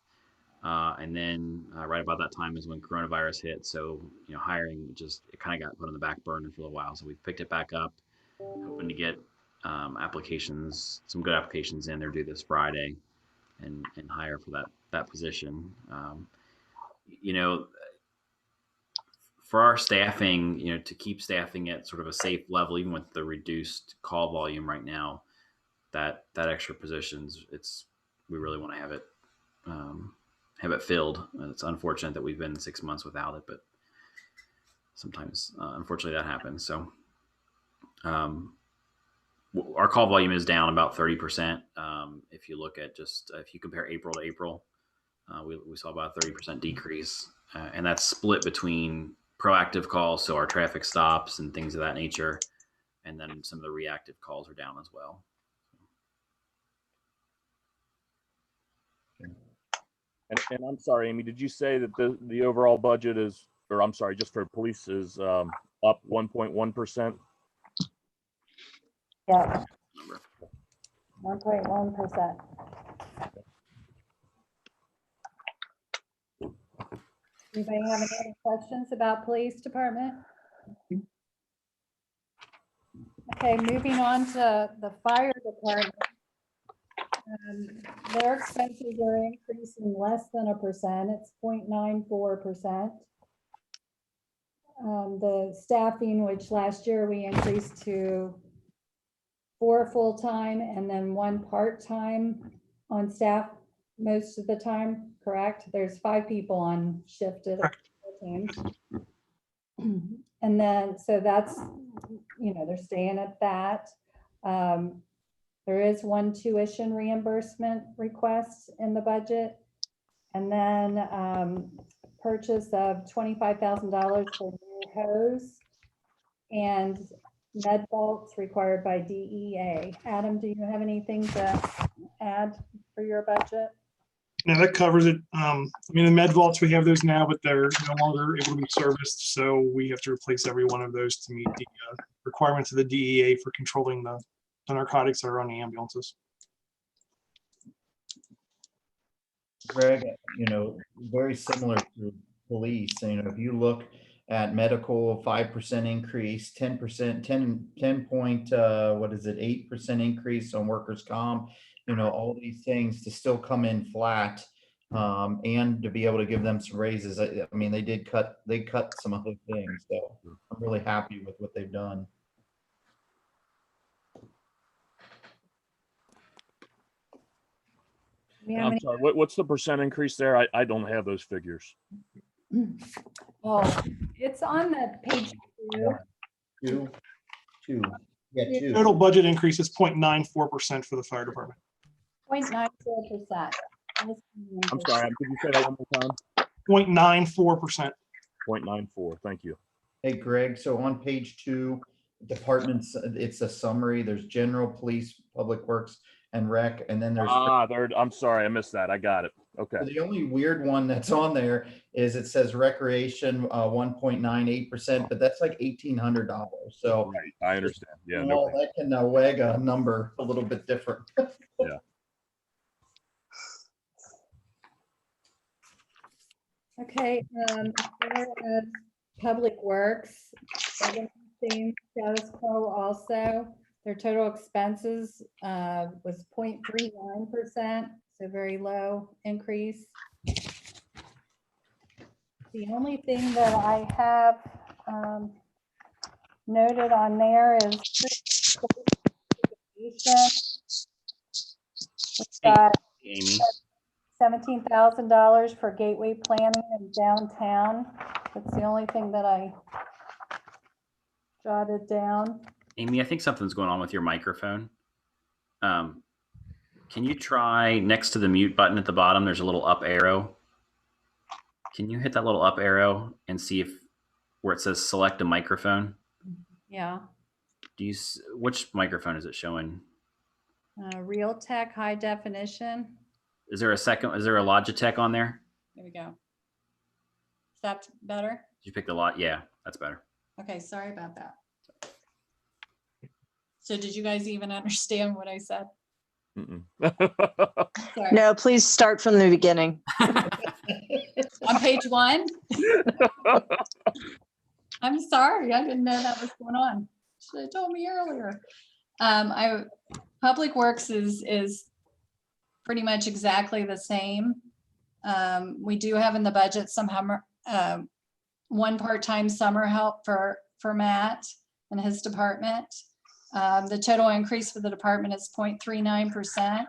Speaker 2: And then right about that time is when coronavirus hit. So, hiring it kind of got put on the back burner for a while. So we picked it back up, hoping to get some good applications in. They're due this Friday, and hire for that position. For our staffing, to keep staffing at sort of a safe level, even with the reduced call volume right now, that extra positions, we really want to have it filled. It's unfortunate that we've been 6 months without it, but sometimes, unfortunately, that happens. So, our call volume is down about 30%. If you look at if you compare April to April, we saw about a 30% decrease, and that's split between proactive calls, so our traffic stops and things of that nature, and then some of the reactive calls are down as well.
Speaker 3: And I'm sorry, Amy, did you say that the overall budget is, or I'm sorry, just for police is up 1.1%?
Speaker 10: Yeah. 1.1%. Anybody have any other questions about police department? Okay, moving on to the fire department. Their expenses are increasing less than 1%. It's 0.94%. The staffing, which last year we increased to 4 full-time and then 1 part-time on staff most of the time, correct? There's 5 people on shift at teams. And then, so that's, they're staying at that. There is 1 tuition reimbursement request in the budget. And then purchase of $25,000 for new hose and med vaults required by DEA. Adam, do you have anything to add for your budget?
Speaker 12: Yeah, that covers it. I mean, the med vaults, we have those now, but they're no longer able to be serviced. So we have to replace every one of those to meet the requirements of the DEA for controlling the narcotics that are on the ambulances.
Speaker 1: Greg, very similar to police, if you look at medical, 5% increase, 10%, 10 point, what is it, 8% increase on workers' comp, all these things to still come in flat, and to be able to give them some raises. I mean, they cut some other things, so I'm really happy with what they've done.
Speaker 3: I'm sorry, what's the percent increase there? I don't have those figures.
Speaker 10: Oh, it's on the page 2.
Speaker 1: Two. Yeah, two.
Speaker 12: Total budget increase is 0.94% for the fire department.
Speaker 10: 0.94%.
Speaker 3: I'm sorry, could you say that one more time?
Speaker 12: 0.94%.
Speaker 3: 0.94, thank you.
Speaker 1: Hey, Greg, so on page 2, departments, it's a summary. There's general, police, public works, and rec, and then there's
Speaker 3: I'm sorry, I missed that. I got it. Okay.
Speaker 1: the only weird one that's on there is it says recreation 1.98%, but that's like $1,800. So
Speaker 3: Right, I understand. Yeah,
Speaker 1: well, that can wag a number a little bit different.
Speaker 3: Yeah.
Speaker 10: Okay, as far as Public Works, same status quo also. Their total expenses was 0.39%, so very low increase. The only thing that I have noted on there is we've got
Speaker 2: Amy.
Speaker 10: $17,000 for gateway planning in downtown. That's the only thing that I jotted down.
Speaker 2: Amy, I think something's going on with your microphone. Can you try next to the mute button at the bottom? There's a little up arrow. Can you hit that little up arrow and see if where it says select a microphone?
Speaker 10: Yeah.
Speaker 2: Which microphone is it showing?
Speaker 10: Realtek high definition.
Speaker 2: Is there a Logitech on there?
Speaker 10: There we go. Is that better?
Speaker 2: Did you pick the lot? Yeah, that's better.
Speaker 10: Okay, sorry about that. So did you guys even understand what I said? Sorry.
Speaker 5: No, please start from the beginning.
Speaker 10: On page 1? I'm sorry, I didn't know that was going on. Should have told me earlier. Public Works is pretty much exactly the same. We do have in the budget somehow one part-time summer help for Matt and his department. The total increase for the department is 0.39%.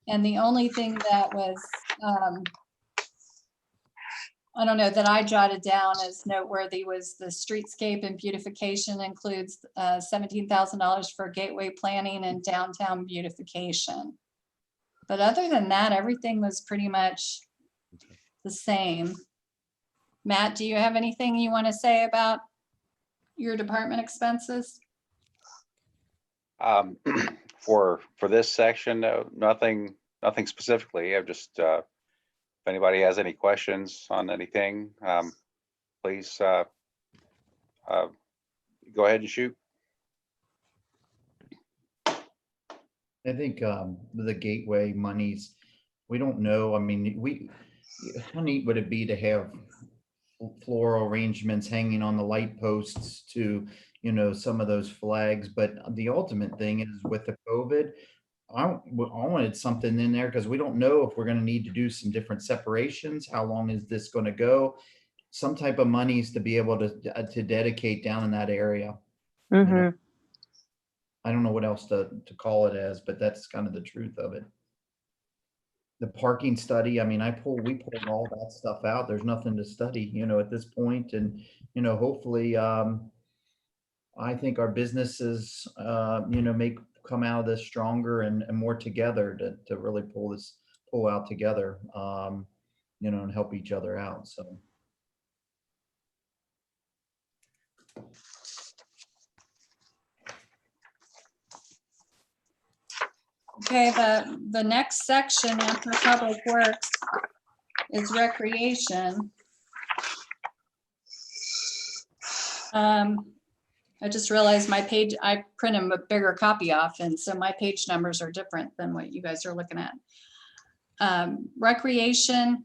Speaker 10: And the only thing that was, I don't know, that I jotted down as noteworthy was the streetscape and beautification includes $17,000 for gateway planning and downtown beautification. But other than that, everything was pretty much the same. Matt, do you have anything you want to say about your department expenses?
Speaker 11: For this section, nothing specifically. I've just, if anybody has any questions on anything, please go ahead and shoot.
Speaker 1: I think the gateway monies, we don't know. I mean, how neat would it be to have floral arrangements hanging on the light posts to, some of those flags? But the ultimate thing is with the COVID, I wanted something in there because we don't know if we're going to need to do some different separations. How long is this going to go? Some type of monies to be able to dedicate down in that area.
Speaker 5: Mm-hmm.
Speaker 1: I don't know what else to call it as, but that's kind of the truth of it. The parking study, I mean, we pulled all that stuff out. There's nothing to study, at this point. And, hopefully, I think our businesses, may come out of this stronger and more together to really pull out together, and help each other out. So.
Speaker 10: Okay, the next section after Public Works is Recreation. I just realized my page, I printed a bigger copy off, and so my page numbers are different than what you guys are looking at. Recreation,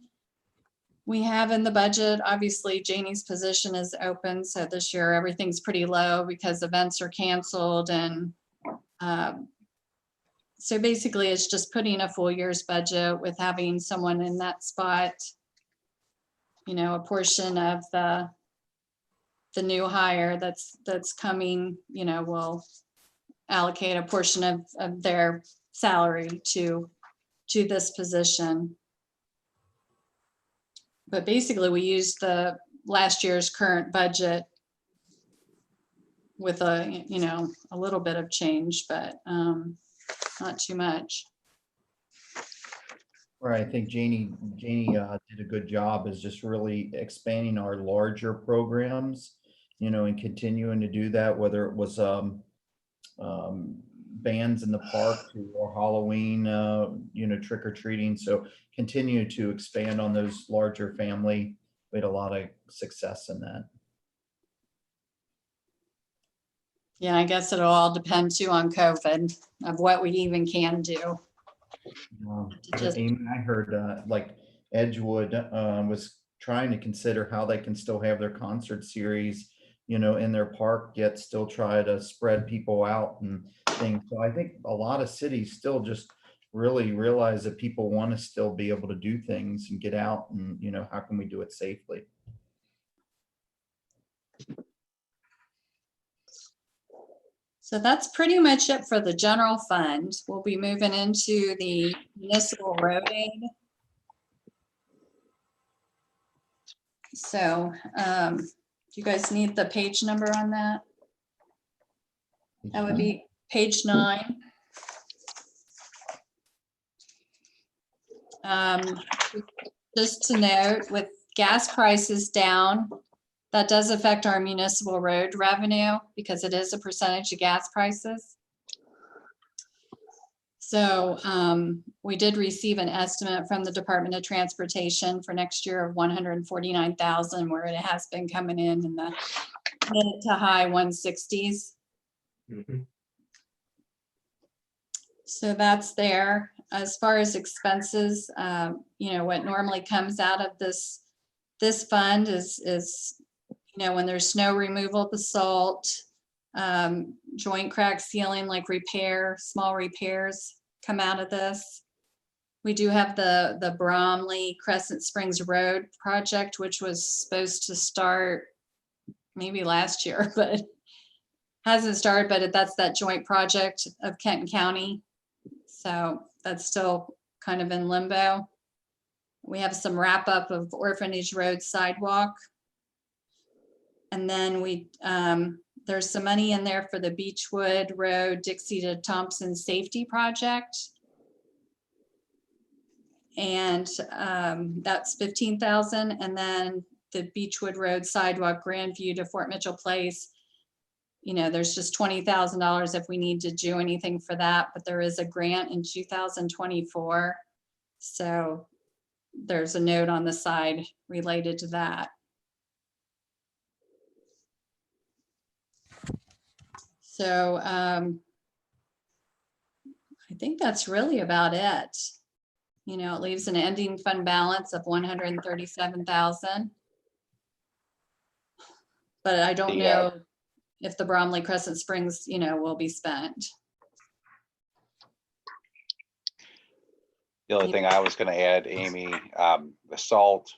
Speaker 10: we have in the budget, obviously Janie's position is open, so this year everything's pretty low because events are canceled, and so basically it's just putting a full year's budget with having someone in that spot. You know, a portion of the new hire that's coming, you know, will allocate a portion of their salary to this position. But basically we used the last year's current budget with a, you know, a little bit of change, but not too much.
Speaker 1: Right, I think Janie did a good job is just really expanding our larger programs, you know, and continuing to do that, whether it was bands in the park or Halloween, you know, trick or treating. So continue to expand on those larger family. We had a lot of success in that.
Speaker 10: Yeah, I guess it'll all depend too on COVID of what we even can do.
Speaker 1: Amy, I heard like Edgewood was trying to consider how they can still have their concert series, you know, in their park, yet still try to spread people out and things. So I think a lot of cities still just really realize that people want to still be able to do things and get out, and, you know, how can we do it safely?
Speaker 10: So that's pretty much it for the general fund. We'll be moving into the municipal road aid. So do you guys need the page number on that? That would be page 9. Just to note, with gas prices down, that does affect our municipal road revenue because it is a percentage of gas prices. So we did receive an estimate from the Department of Transportation for next year of $149,000, where it has been coming in the mid to high 160s. So that's there. As far as expenses, you know, what normally comes out of this fund is you know, when there's snow removal, basalt, joint crack sealing, like small repairs come out of this. We do have the Bromley Crescent Springs Road project, which was supposed to start maybe last year, but hasn't started, but that's that joint project of Kenton County. So that's still kind of in limbo. We have some wrap up of Orphanage Road sidewalk. And then there's some money in there for the Beechwood Road, Dixie to Thompson Safety Project. And that's $15,000. And then the Beechwood Road sidewalk, Grandview to Fort Mitchell Place. You know, there's just $20,000 if we need to do anything for that, but there is a grant in 2024. So there's a note on the side related to that. So I think that's really about it. You know, it leaves an ending fund balance of 137,000. But I don't know if the Bromley Crescent Springs, you know, will be spent.
Speaker 11: The only thing I was going to add, Amy, the salt,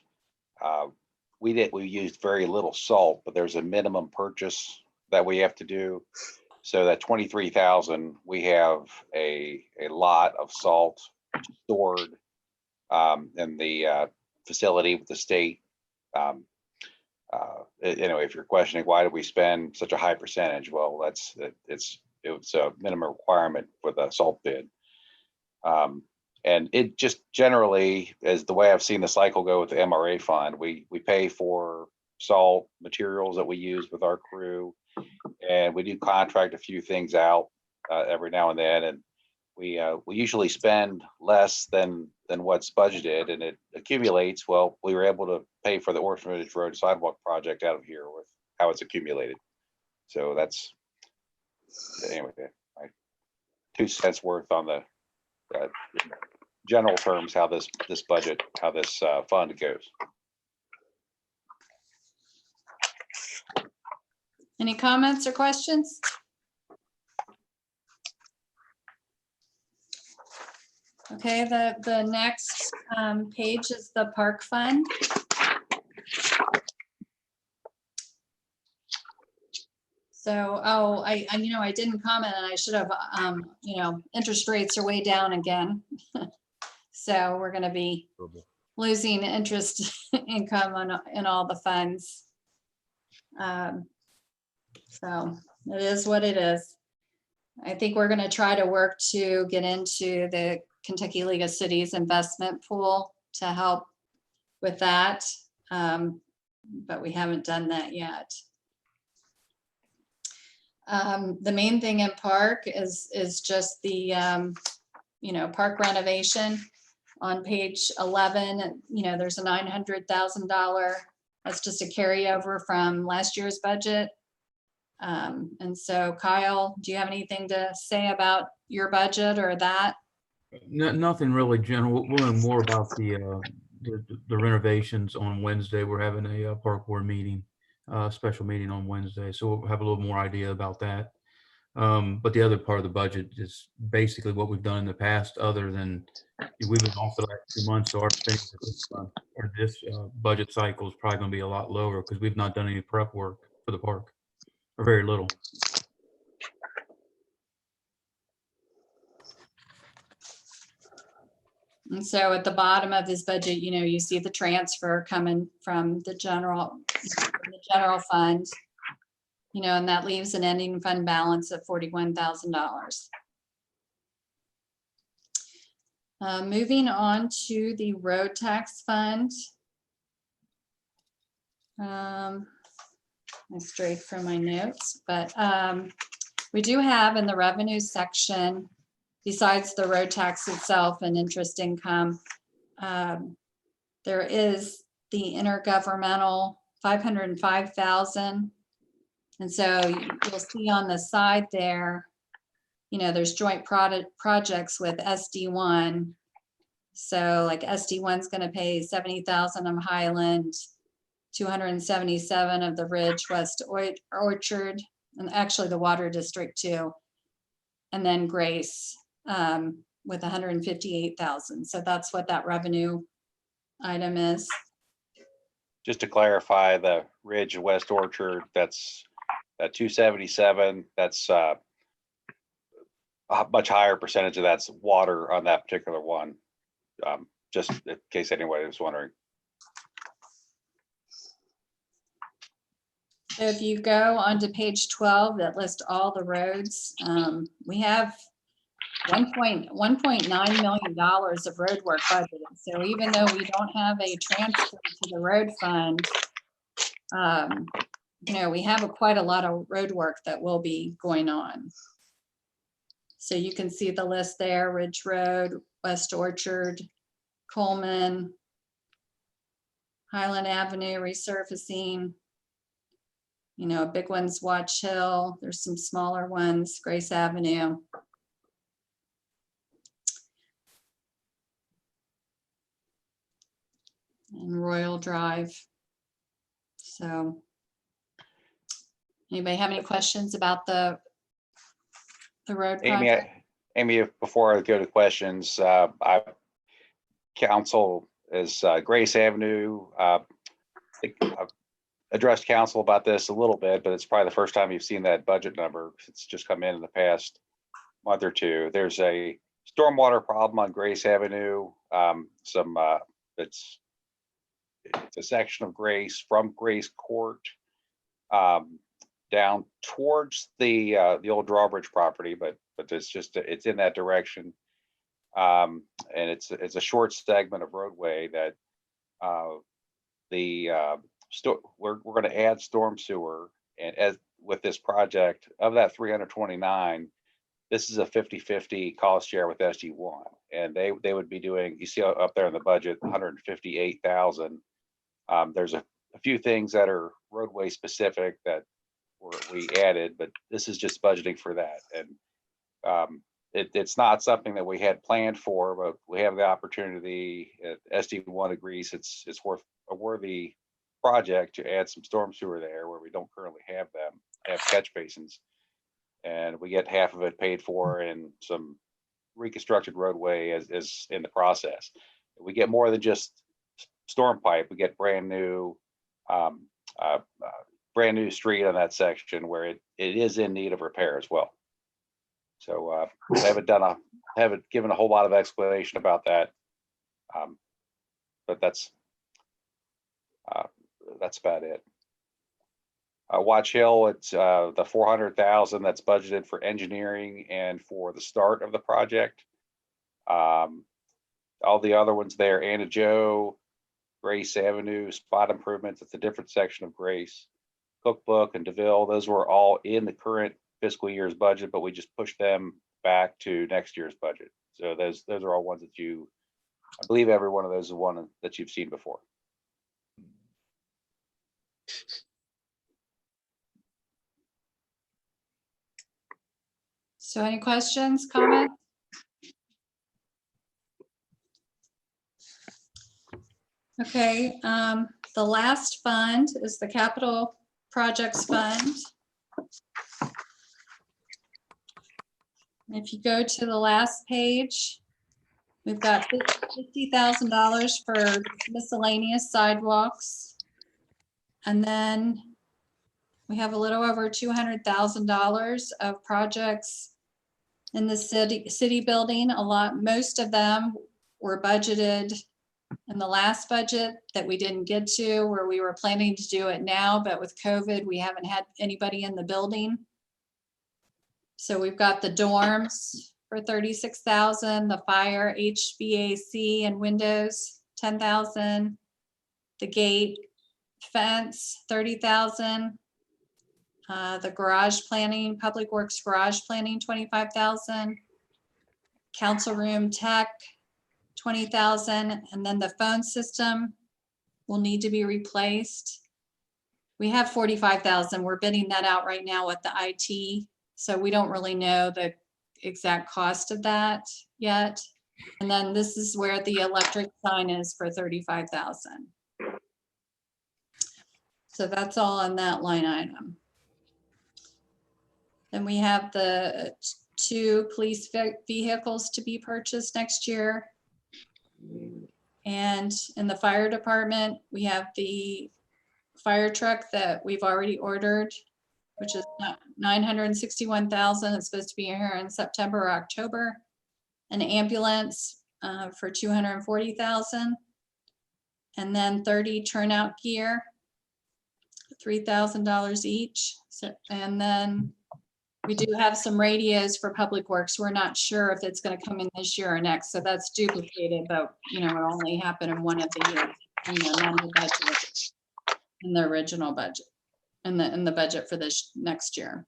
Speaker 11: we used very little salt, but there's a minimum purchase that we have to do. So that 23,000, we have a lot of salt stored in the facility with the state. You know, if you're questioning why do we spend such a high percentage, well, it's a minimum requirement for the salt bid. And it just generally, as the way I've seen the cycle go with the MRA fund, we pay for salt materials that we use with our crew, and we do contract a few things out every now and then. And we usually spend less than what's budgeted, and it accumulates. Well, we were able to pay for the Orphanage Road sidewalk project out of here with how it's accumulated. So that's, anyway, my 2 cents worth on the general terms, how this budget, how this fund goes.
Speaker 10: Any comments or questions? Okay, the next page is the park fund. So, oh, I didn't comment, and I should have, interest rates are way down again. So we're gonna be losing interest income in all the funds. So it is what it is. I think we're gonna try to work to get into the Kentucky League of Cities investment pool to help with that. But we haven't done that yet. The main thing in park is just the, park renovation. On page 11, there's a $900,000. That's just a carryover from last year's budget. And so Kyle, do you have anything to say about your budget or that?
Speaker 6: Nothing really general. We'll learn more about the renovations on Wednesday. We're having a park board meeting, special meeting on Wednesday. So we'll have a little more idea about that. But the other part of the budget is basically what we've done in the past, other than we've been off for the last 2 months. So our spending for this budget cycle is probably going to be a lot lower because we've not done any prep work for the park, or very little.
Speaker 10: And so at the bottom of this budget, you see the transfer coming from the general fund, and that leaves an ending fund balance of $41,000. Moving on to the road tax fund. I strayed from my notes, but we do have in the revenue section, besides the road tax itself and interest income, there is the intergovernmental $505,000. And so you'll see on the side there, there's joint projects with SD1. So like SD1 is going to pay $70,000 of Highland, 277 of the Ridge West Orchard, and actually the Water District too. And then Grace with 158,000. So that's what that revenue item is.
Speaker 11: Just to clarify, the Ridge West Orchard, that's 277. That's a much higher percentage of that's water on that particular one. Just in case anybody was wondering.
Speaker 10: So if you go onto page 12 that lists all the roads, we have $1.9 million of road work budgeted. So even though we don't have a transfer to the road fund, we have quite a lot of road work that will be going on. So you can see the list there: Ridge Road, West Orchard, Coleman, Highland Avenue resurfacing. Big ones, Watch Hill. There's some smaller ones, Grace Avenue. And Royal Drive. So anybody have any questions about the road project?
Speaker 11: Amy, before I go to questions, council is Grace Avenue. I think I've addressed council about this a little bit, but it's probably the first time you've seen that budget number. It's just come in the past month or two. There's a stormwater problem on Grace Avenue. It's a section of Grace from Grace Court down towards the old Drawbridge property, but it's in that direction, and it's a short segment of roadway that we're going to add storm sewer, and as with this project of that 329, This is a 50-50 cost share with SG1, and they would be doing, you see up there in the budget, 158,000. There's a few things that are roadway specific that we added, but this is just budgeting for that. And it's not something that we had planned for, but we have the opportunity. SD1 agrees it's worth a worthy project to add some storm sewer there where we don't currently have them, have catch basins. And we get half of it paid for in some reconstructed roadway as in the process. We get more than just storm pipe. We get brand new street on that section where it is in need of repair as well. So I haven't given a whole lot of explanation about that, but that's about it. Watch Hill, it's the 400,000 that's budgeted for engineering and for the start of the project. All the other ones there, Anna Joe, Grace Avenue, spot improvements. It's a different section of Grace. Cookbook and DeVille, those were all in the current fiscal year's budget, but we just pushed them back to next year's budget. So those are all ones that I believe every one of those is one that you've seen before.
Speaker 10: So any questions, comments? Okay, the last fund is the Capital Projects Fund. If you go to the last page, we've got $50,000 for miscellaneous sidewalks. And then we have a little over $200,000 of projects in the city building. Most of them were budgeted in the last budget that we didn't get to, where we were planning to do it now, but with COVID, we haven't had anybody in the building. So we've got the dorms for $36,000, the fire, HVAC and windows, $10,000, the gate fence, $30,000, the garage planning, Public Works garage planning, $25,000, council room tech, $20,000, and then the phone system will need to be replaced. We have $45,000. We're bidding that out right now with the IT. So we don't really know the exact cost of that yet. And then this is where the electric sign is for $35,000. So that's all on that line item. Then we have the 2 police vehicles to be purchased next year. And in the fire department, we have the fire truck that we've already ordered, which is $961,000. It's supposed to be here in September or October. An ambulance for $240,000. And then 30 turnout gear, $3,000 each. So, and then we do have some radios for Public Works. We're not sure if it's going to come in this year or next. So that's duplicated, but it only happened in one of the years, not in the budget, in the original budget, in the budget for this next year.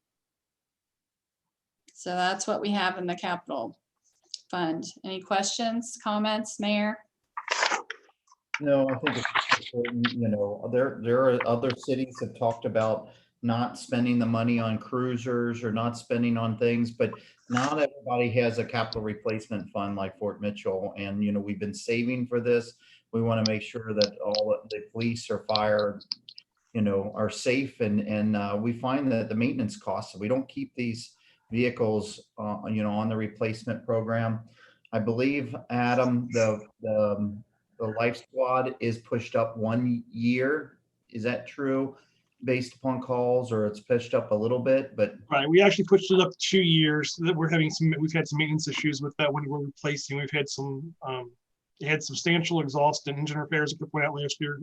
Speaker 10: So that's what we have in the capital fund. Any questions, comments, Mayor?
Speaker 1: No, I think it's important, there are other cities that talked about not spending the money on cruisers or not spending on things, but not everybody has a capital replacement fund like Fort Mitchell. And, we've been saving for this. We want to make sure that all the police or fire, are safe. And we find that the maintenance costs, we don't keep these vehicles, on the replacement program. I believe, Adam, the Life Squad is pushed up 1 year. Is that true? Based upon calls, or it's pushed up a little bit, but
Speaker 12: Right, we actually pushed it up 2 years. That we've had some maintenance issues with that when we're replacing. We've had some, it had substantial exhaust and engine repairs that we put out last year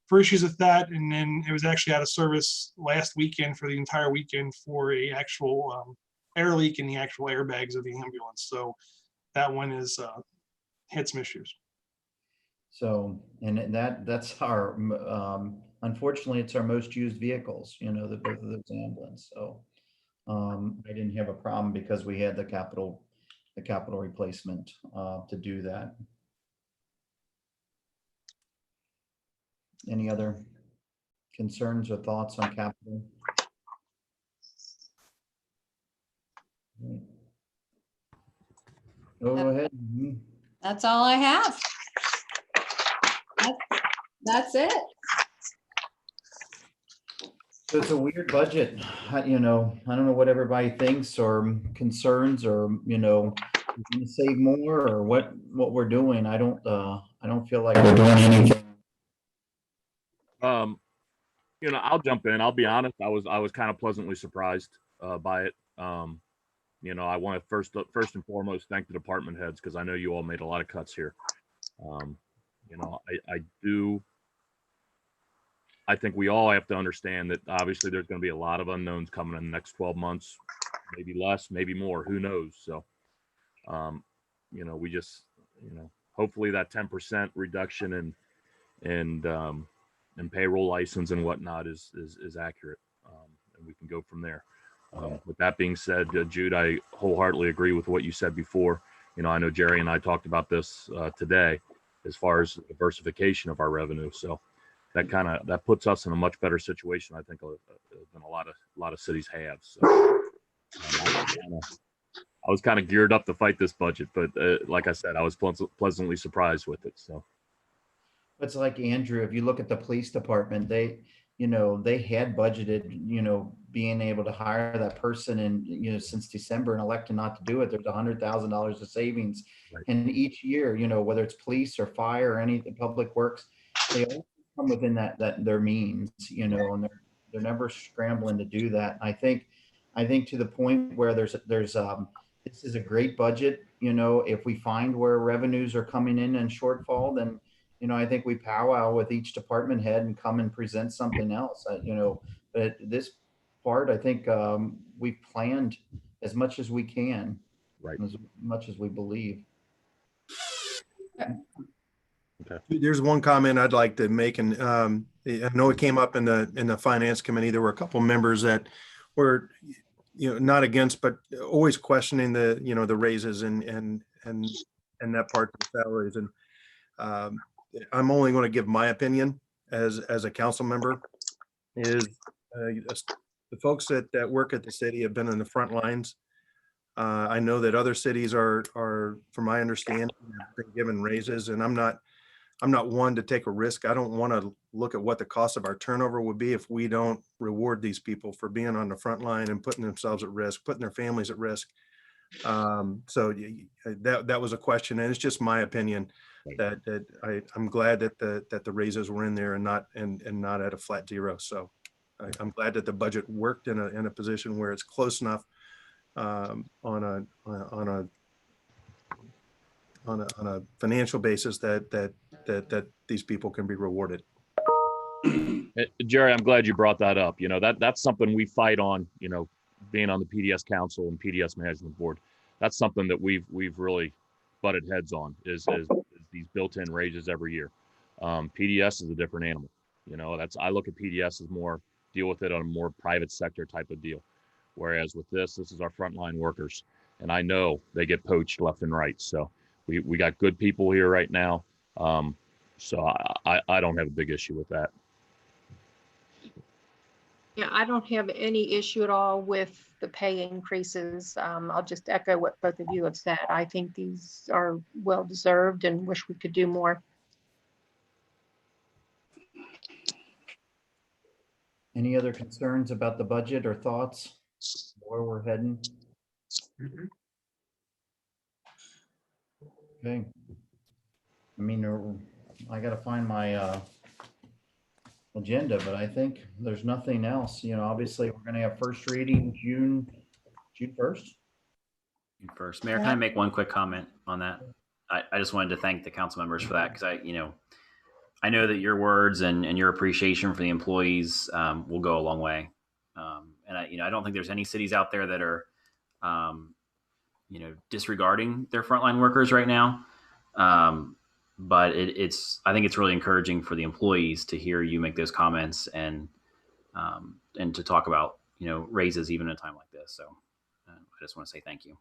Speaker 12: for issues with that. And then it was actually out of service last weekend for the entire weekend for a actual air leak in the actual airbags of the ambulance. So that one is had some issues.
Speaker 1: so, and that's our, unfortunately, it's our most used vehicles, the both of those ambulance. So I didn't have a problem because we had the capital replacement to do that. Any other concerns or thoughts on capital? Go ahead.
Speaker 13: That's all I have. That's it.
Speaker 1: So it's a weird budget, you know, I don't know what everybody thinks or concerns or, you know, we're gonna save more or what we're doing. I don't feel like we're doing anything.
Speaker 3: You know, I'll jump in. I'll be honest. I was kind of pleasantly surprised by it. You know, I want to first and foremost thank the department heads because I know you all made a lot of cuts here. You know, I think we all have to understand that obviously there's going to be a lot of unknowns coming in the next 12 months, maybe less, maybe more, who knows? So, you know, we just, you know, hopefully that 10% reduction in payroll license and whatnot is accurate, and we can go from there. With that being said, Jude, I wholeheartedly agree with what you said before. You know, I know Jerry and I talked about this today as far as diversification of our revenue. So that puts us in a much better situation, I think, than a lot of cities have. So I was kind of geared up to fight this budget, but like I said, I was pleasantly surprised with it. So
Speaker 1: It's like Andrew, if you look at the police department, they had budgeted, you know, being able to hire that person and, you know, since December and elected not to do it, there's $100,000 of savings.
Speaker 3: Right.
Speaker 1: And each year, you know, whether it's police or fire or any public works, they all come within that their means, you know, and they're never scrambling to do that. I think to the point where there's this is a great budget, you know, if we find where revenues are coming in and shortfall, then, you know, I think we powwow with each department head and come and present something else, you know, but this part, I think we've planned as much as we can,
Speaker 3: right,
Speaker 1: as much as we believe.
Speaker 3: Okay.
Speaker 7: There's one comment I'd like to make, and I know it came up in the finance committee. There were a couple members that were, you know, not against, but always questioning the, you know, the raises and that part of the salaries. And I'm only going to give my opinion as a council member. Is the folks that work at the city have been in the front lines. I know that other cities are, from my understanding, have been given raises, and I'm not one to take a risk. I don't want to look at what the cost of our turnover would be if we don't reward these people for being on the front line and putting themselves at risk, putting their families at risk. So that was a question, and it's just my opinion that I'm glad that the raises were in there and not at a flat zero. So I'm glad that the budget worked in a position where it's close enough on a financial basis that these people can be rewarded.
Speaker 3: Jerry, I'm glad you brought that up. You know, that's something we fight on, you know, being on the PDS Council and PDS Management Board. That's something that we've really butted heads on is these built-in raises every year. PDS is a different animal. You know, I look at PDS as more deal with it on a more private sector type of deal. Whereas with this is our frontline workers. And I know they get poached left and right. So we got good people here right now. So I don't have a big issue with that.
Speaker 8: Yeah, I don't have any issue at all with the pay increases. I'll just echo what both of you have said. I think these are well deserved and wish we could do more.
Speaker 1: Any other concerns about the budget or thoughts where we're heading? Okay. I mean, I got to find my agenda, but I think there's nothing else. You know, obviously we're going to have first reading June 1st.
Speaker 2: June 1st. Mayor, can I make one quick comment on that? I just wanted to thank the council members for that, because I know that your words and your appreciation for the employees will go a long way. And I don't think there's any cities out there that are, disregarding their frontline workers right now. But I think it's really encouraging for the employees to hear you make those comments and to talk about, raises even in a time like this. So I just want to say thank you.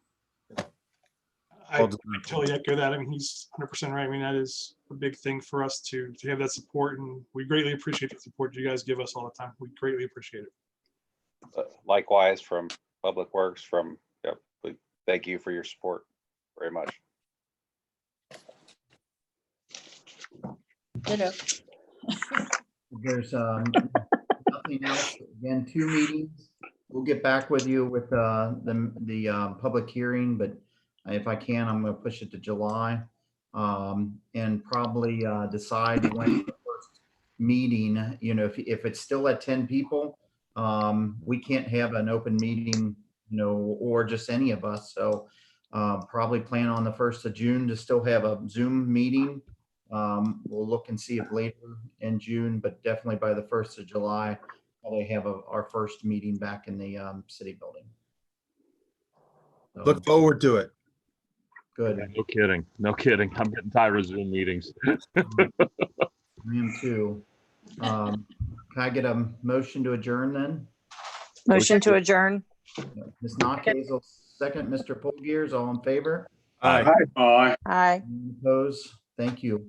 Speaker 12: I totally echo that. I mean, he's 100% right. I mean, that is a big thing for us to have that support, and we greatly appreciate the support you guys give us all the time. We greatly appreciate it.
Speaker 11: Likewise from Public Works, we thank you for your support very much.
Speaker 13: Ditto.
Speaker 1: There's nothing else. Again, 2 meetings. We'll get back with you with the public hearing, but if I can, I'm going to push it to July, and probably decide when the first meeting. If it's still at 10 people, we can't have an open meeting, or just any of us. So probably plan on the 1st of June to still have a Zoom meeting. We'll look and see if later in June, but definitely by the 1st of July, probably have our first meeting back in the city building. So,
Speaker 7: Look forward to it.
Speaker 1: good.
Speaker 3: No kidding. I'm getting tired of Zoom meetings.
Speaker 1: I am too. Can I get a motion to adjourn then?
Speaker 5: Motion to adjourn.
Speaker 1: Ms. Knockhazel, second. Mr. Polgears, all in favor?
Speaker 7: Aye.
Speaker 4: Aye.
Speaker 5: Aye.
Speaker 1: Opposed? Thank you.